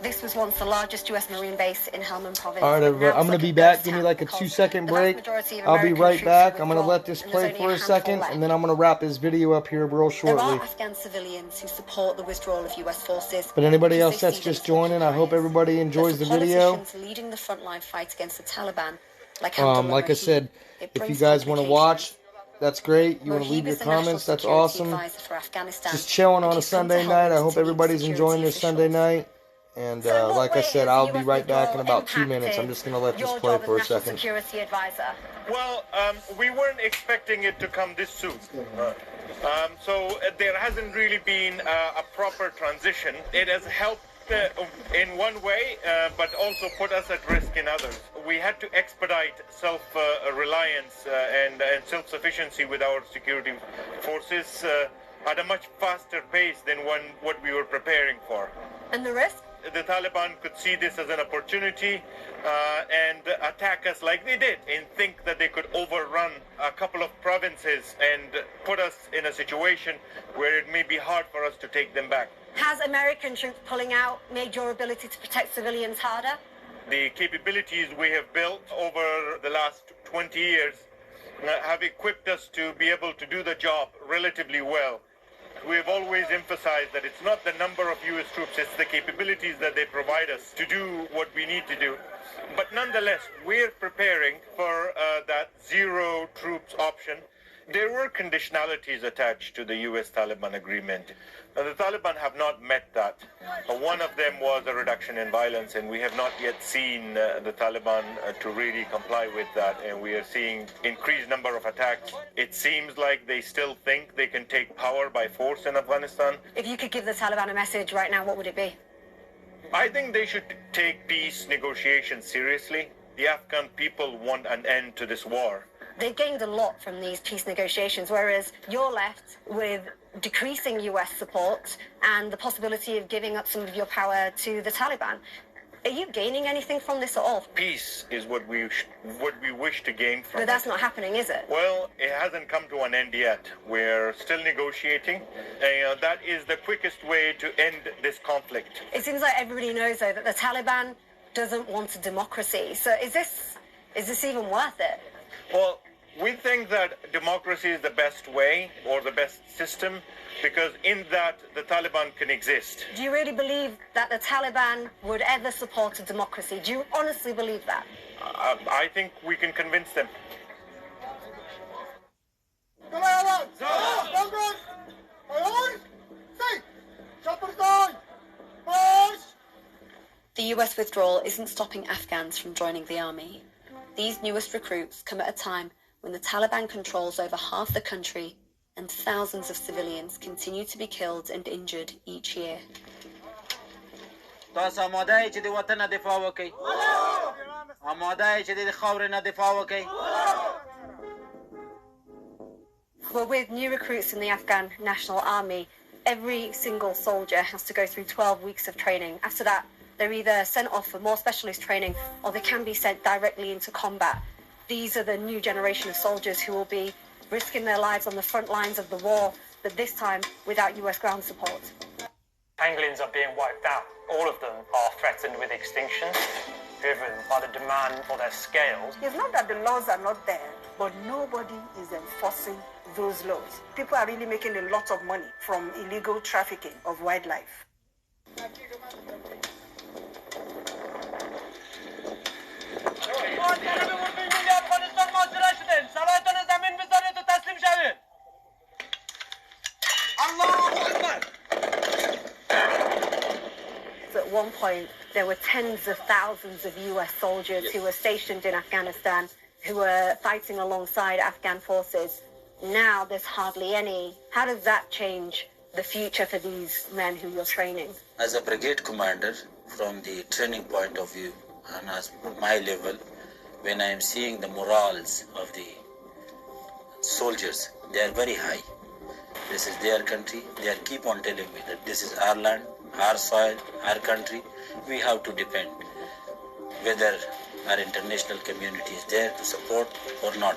This was once the largest US Marine base in Helmand province. Alright, everybody, I'm going to be back. Give me like a 2-second break. I'll be right back. I'm going to let this play for a second, and then I'm going to wrap this video up here real shortly. There are Afghan civilians who support the withdrawal of US forces. But anybody else that's just joining, I hope everybody enjoys the video. Politicians leading the frontline fight against the Taliban, like I said, if you guys want to watch, that's great. You want to leave your comments, that's awesome. Just chilling on a Sunday night. I hope everybody's enjoying their Sunday night. And So like I said, I'll be right back in about 2 minutes. I'm just going to let this play for a second. Security advisor. Well, we weren't expecting it to come this soon. So there hasn't really been a proper transition. It has helped in one way, but also put us at risk in others. We had to expedite self-reliance and self-sufficiency with our security forces at a much faster pace than what we were preparing for. And the risk? The Taliban could see this as an opportunity and attack us like they did, and think that they could overrun a couple of provinces and put us in a situation where it may be hard for us to take them back. Has American troops pulling out made your ability to protect civilians harder? The capabilities we have built over the last 20 years have equipped us to be able to do the job relatively well. We've always emphasized that it's not the number of U.S. troops, it's the capabilities that they provide us to do what we need to do. But nonetheless, we're preparing for that zero troops option. There were conditionalities attached to the U.S. Taliban agreement. Now, the Taliban have not met that. One of them was a reduction in violence, and we have not yet seen the Taliban to really comply with that, and we are seeing increased number of attacks. It seems like they still think they can take power by force in Afghanistan. If you could give the Taliban a message right now, what would it be? I think they should take peace negotiations seriously. The Afghan people want an end to this war. They've gained a lot from these peace negotiations, whereas you're left with decreasing US support and the possibility of giving up some of your power to the Taliban. Are you gaining anything from this at all? Peace is what we wish to gain from But that's not happening, is it? Well, it hasn't come to an end yet. We're still negotiating. That is the quickest way to end this conflict. It seems like everybody knows, though, that the Taliban doesn't want a democracy. So is this even worth it? Well, we think that democracy is the best way or the best system because in that the Taliban can exist. Do you really believe that the Taliban would ever support a democracy? Do you honestly believe that? I think we can convince them. The US withdrawal isn't stopping Afghans from joining the army. These newest recruits come at a time when the Taliban controls over half the country and thousands of civilians continue to be killed and injured each year. Well, with new recruits in the Afghan National Army, every single soldier has to go through 12 weeks of training. After that, they're either sent off for more specialist training or they can be sent directly into combat. These are the new generation of soldiers who will be risking their lives on the front lines of the war, but this time without US ground support. Pangolins are being wiped out. All of them are threatened with extinction, driven by the demand for their scales. It's not that the laws are not there, but nobody is enforcing those laws. People are really making a lot of money from illegal trafficking of wildlife. At one point, there were tens of thousands of US soldiers who were stationed in Afghanistan, who were fighting alongside Afghan forces. Now there's hardly any. How does that change the future for these men who you're training? As a brigade commander, from the training point of view, and as my level, when I am seeing the morals of the soldiers, they are very high. This is their country. They keep on telling me that this is our land, our soil, our country. We have to defend, whether our international community is there to support or not.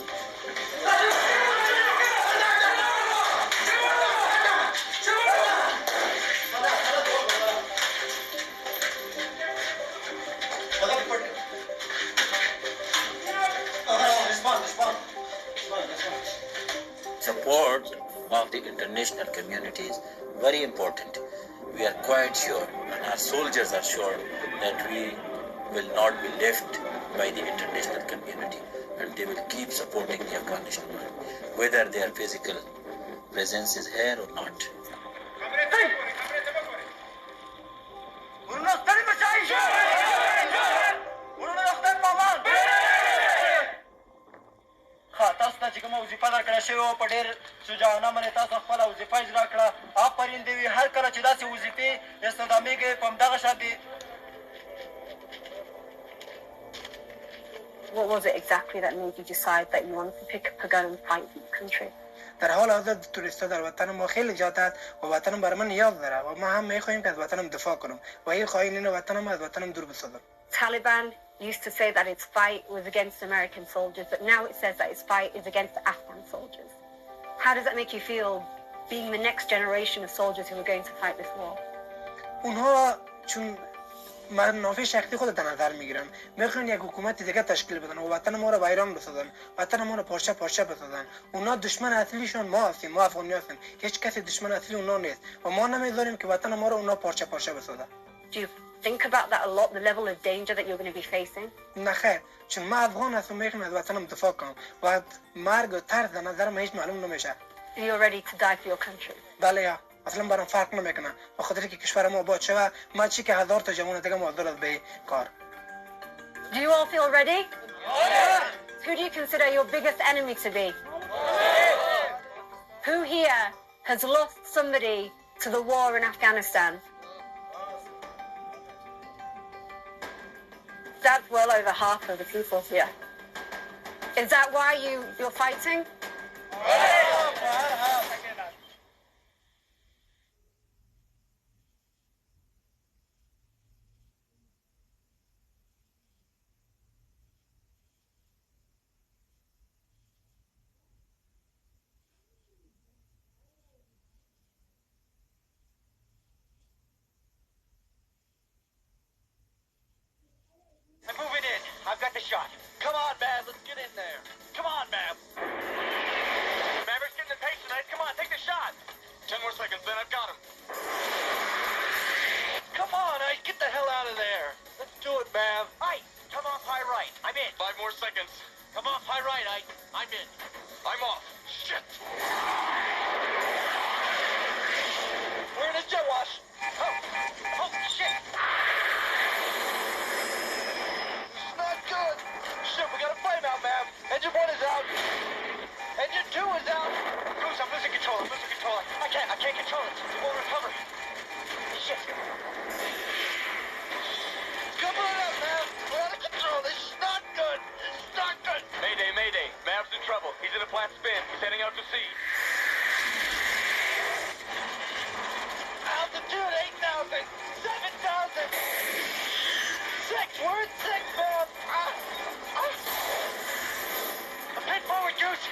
Support of the international community is very important. We are quite sure, and our soldiers are sure, that we will not be left by the international community, and they will keep supporting the Afghanistan, whether their physical presence is here or not. وظیفه درکړه شوې وه په ډېر شجاعانه باندې تاسو خپله وظیفه اجرا کړه آفرین دې وي هر کله چې داسې وظیفې استخدامېږي په همدغه شان دي. What was it exactly that made you decide that you wanted to pick up a gun and fight for your country? در حال حاضر توریستا در وطن ما خیلی زیاد است و وطنم برای من نیاز داره و ما هم میخواهیم که از وطنم دفاع کنم و این خواهیم وطنم از وطنم دور بسازم. Taliban used to say that its fight was against American soldiers, but now it says that its fight is against the Afghan soldiers. How does that make you feel, being the next generation of soldiers who are going to fight this war? اونها چون منافع شخصی خود در نظر میگیرن میخوان یک حکومت دیگه تشکیل بدن و وطن ما رو ویران بسازن، وطن ما رو پارچه پارچه بسازن. اونا دشمن اصلیشون ما هستیم، ما افغانی هستیم. هیچ کسی دشمن اصلی اونا نیست و ما نمیذاریم که وطن ما رو اونا پارچه پارچه بسازن. Do you think about that a lot, the level of danger that you're going to be facing? نه خیر، چون ما افغان هستم میخوام از وطنم دفاع کنم و مرگ و ترس در نظر من هیچ معلوم نمیشه. You're ready to die for your country? بله یا اصلا برام فرق نمیکنه به خاطر که کشور ما آباد شوه من چی که هزار تا جوان دیگه معذور است به کار. Do you all feel ready? Who do you consider your biggest enemy to be? Who here has lost somebody to the war in Afghanistan? That's well over half of the people here. Is that why you're fighting? I'm moving in. I've got the shot. Come on, man. Let's get in there. Come on, man. Maverick's getting impatient, tonight. Come on, take the shot. 10 more seconds, then I've got him. Come on, Ike. Get the hell out of there. Let's do it, Mav. Ike, come off high right. I'm in. 5 more seconds. Come off high right, Ike. I'm in. I'm off. Shit. We're in a jet wash. Oh, shit. Not good. Shit, we got a flame out, man. Engine 1 is out. Engine 2 is out. Goose, I'm losing control. I can't control it. It won't recover. Shit. Couple it up, man. We're out of control. This is not good. Mayday, mayday. Mav's in trouble. He's in a flat spin. He's heading out to sea. Altitude 8,000. 7,000. 6. We're at 6, man. I'm pinned forward, Goose.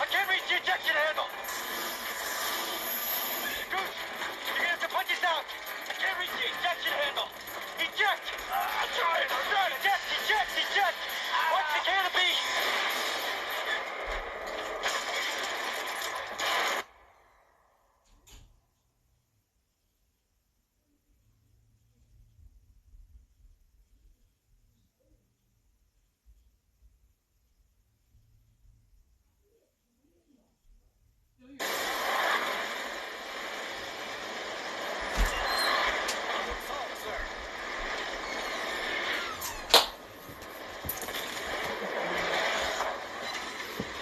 I can't reach the ejection handle. Goose, you're gonna have to punch us out. I can't reach the ejection handle. Eject. I'm trying. Eject. Watch the canopy.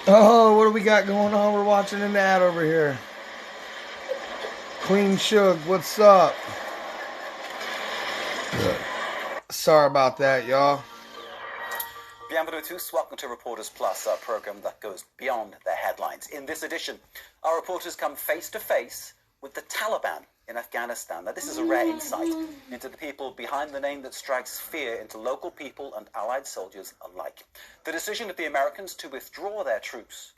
Oh, what do we got going on? We're watching an ad over here. Queen Shug, what's up? Sorry about that, y'all. Bienvenue tous. Welcome to Reporters Plus, our program that goes beyond the headlines. In this edition, our reporters come face to face with the Taliban in Afghanistan. Now, this is a rare insight into the people behind the name that strikes fear into local people and allied soldiers alike. The decision of the Americans to withdraw their troops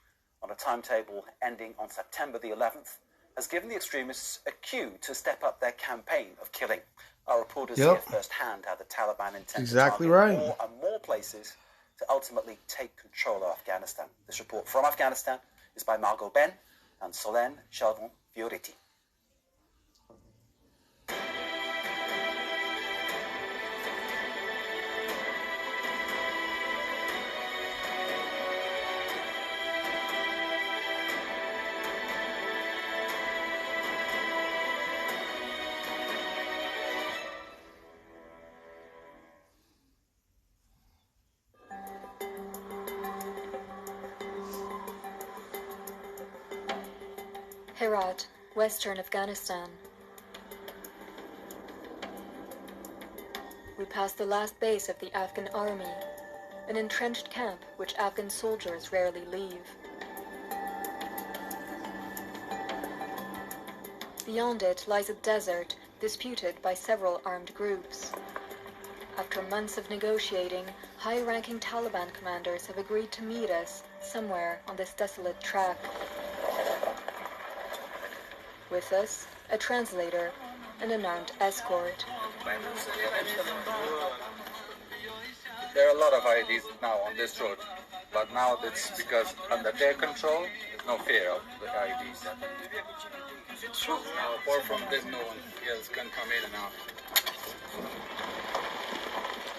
on a timetable ending on September the 11th has given the extremists a cue to step up their campaign of killing. Our reporters hear firsthand how the Taliban intend to target more and more places to ultimately take control of Afghanistan. This report from Afghanistan is by Margot Ben and Solène Chaldon-Fioriti. Herat, western Afghanistan. We pass the last base of the Afghan army, an entrenched camp which Afghan soldiers rarely leave. Beyond it lies a desert disputed by several armed groups. After months of negotiating, high-ranking Taliban commanders have agreed to meet us somewhere on this desolate track. With us, a translator and an armed escort. There are a lot of IEDs now on this road, but now it's because under their control, there's no fear of the IEDs. Now, apart from this, no one else can come in and out.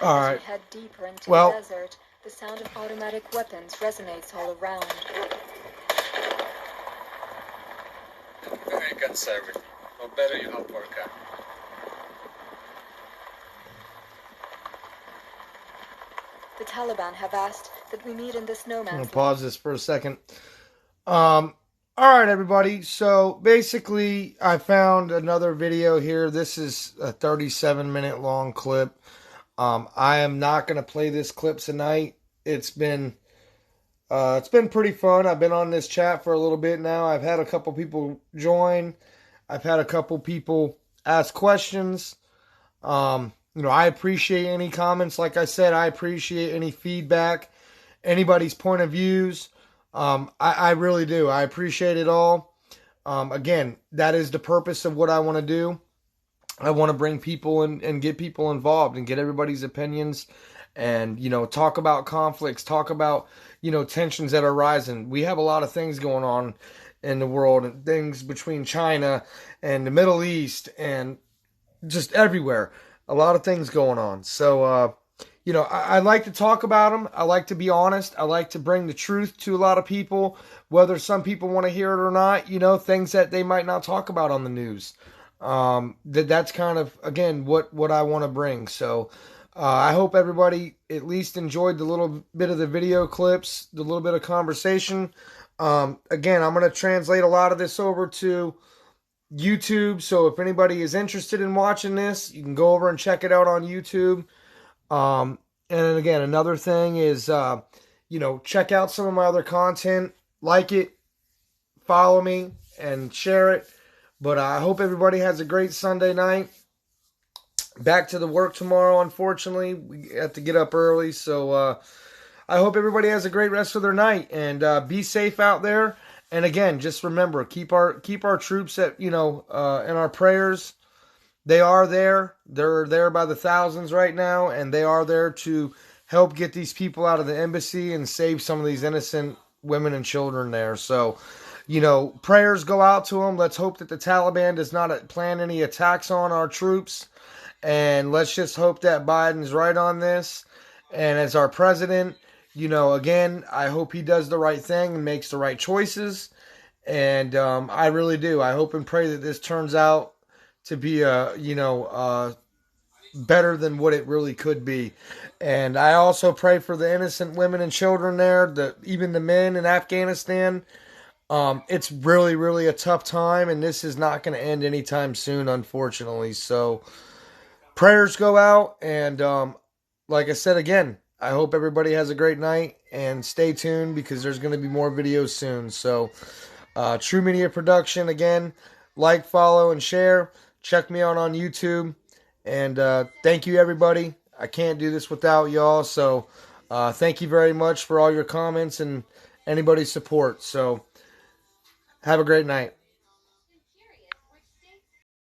All As right. we head deeper into Well, the desert, the sound of automatic weapons resonates all around. Very conservative. No better you help work out. The Taliban have asked that we meet in this no I'm man's gonna land. pause this for a second. All right, everybody. So basically, I found another video here. This is a 37-minute long clip. I am not gonna play this clip tonight. It's been pretty fun. I've been on this chat for a little bit now. I've had a couple people join. I've had a couple people ask questions. I appreciate any comments. Like I said, I appreciate any feedback, anybody's point of views. I really do. I appreciate it all. Again, that is the purpose of what I want to do. I want to bring people in and get people involved and get everybody's opinions and, talk about conflicts, talk about, tensions that are rising. We have a lot of things going on in the world and things between China and the Middle East and just everywhere. A lot of things going on. So, I like to talk about them. I like to be honest. I like to bring the truth to a lot of people, whether some people want to hear it or not, things that they might not talk about on the news. That's kind of, again, what I want to bring. So, I hope everybody at least enjoyed the little bit of the video clips, the little bit of conversation. Again, I'm going to translate a lot of this over to YouTube. So if anybody is interested in watching this, you can go over and check it out on YouTube. And again, another thing is, check out some of my other content, like it, follow me, and share it. But I hope everybody has a great Sunday night. Back to the work tomorrow, unfortunately. We have to get up early. So I hope everybody has a great rest of their night. And be safe out there. And again, just remember, keep our troops at, in our prayers. They are there. They're there by the thousands right now. And they are there to help get these people out of the embassy and save some of these innocent women and children there. So, prayers go out to them. Let's hope that the Taliban does not plan any attacks on our troops. And let's just hope that Biden's right on this. And as our president, again, I hope he does the right thing and makes the right choices. And I really do. I hope and pray that this turns out to be better than what it really could be. And I also pray for the innocent women and children there, even the men in Afghanistan. It's really, really a tough time, and this is not going to end anytime soon, unfortunately. So prayers go out, and like I said again, I hope everybody has a great night, and stay tuned because there's going to be more videos soon. So True Media Production, again, like, follow, and share. Check me out on YouTube. And thank you, everybody. I can't do this without y'all. So thank you very much for all your comments and anybody's support. So have a great night.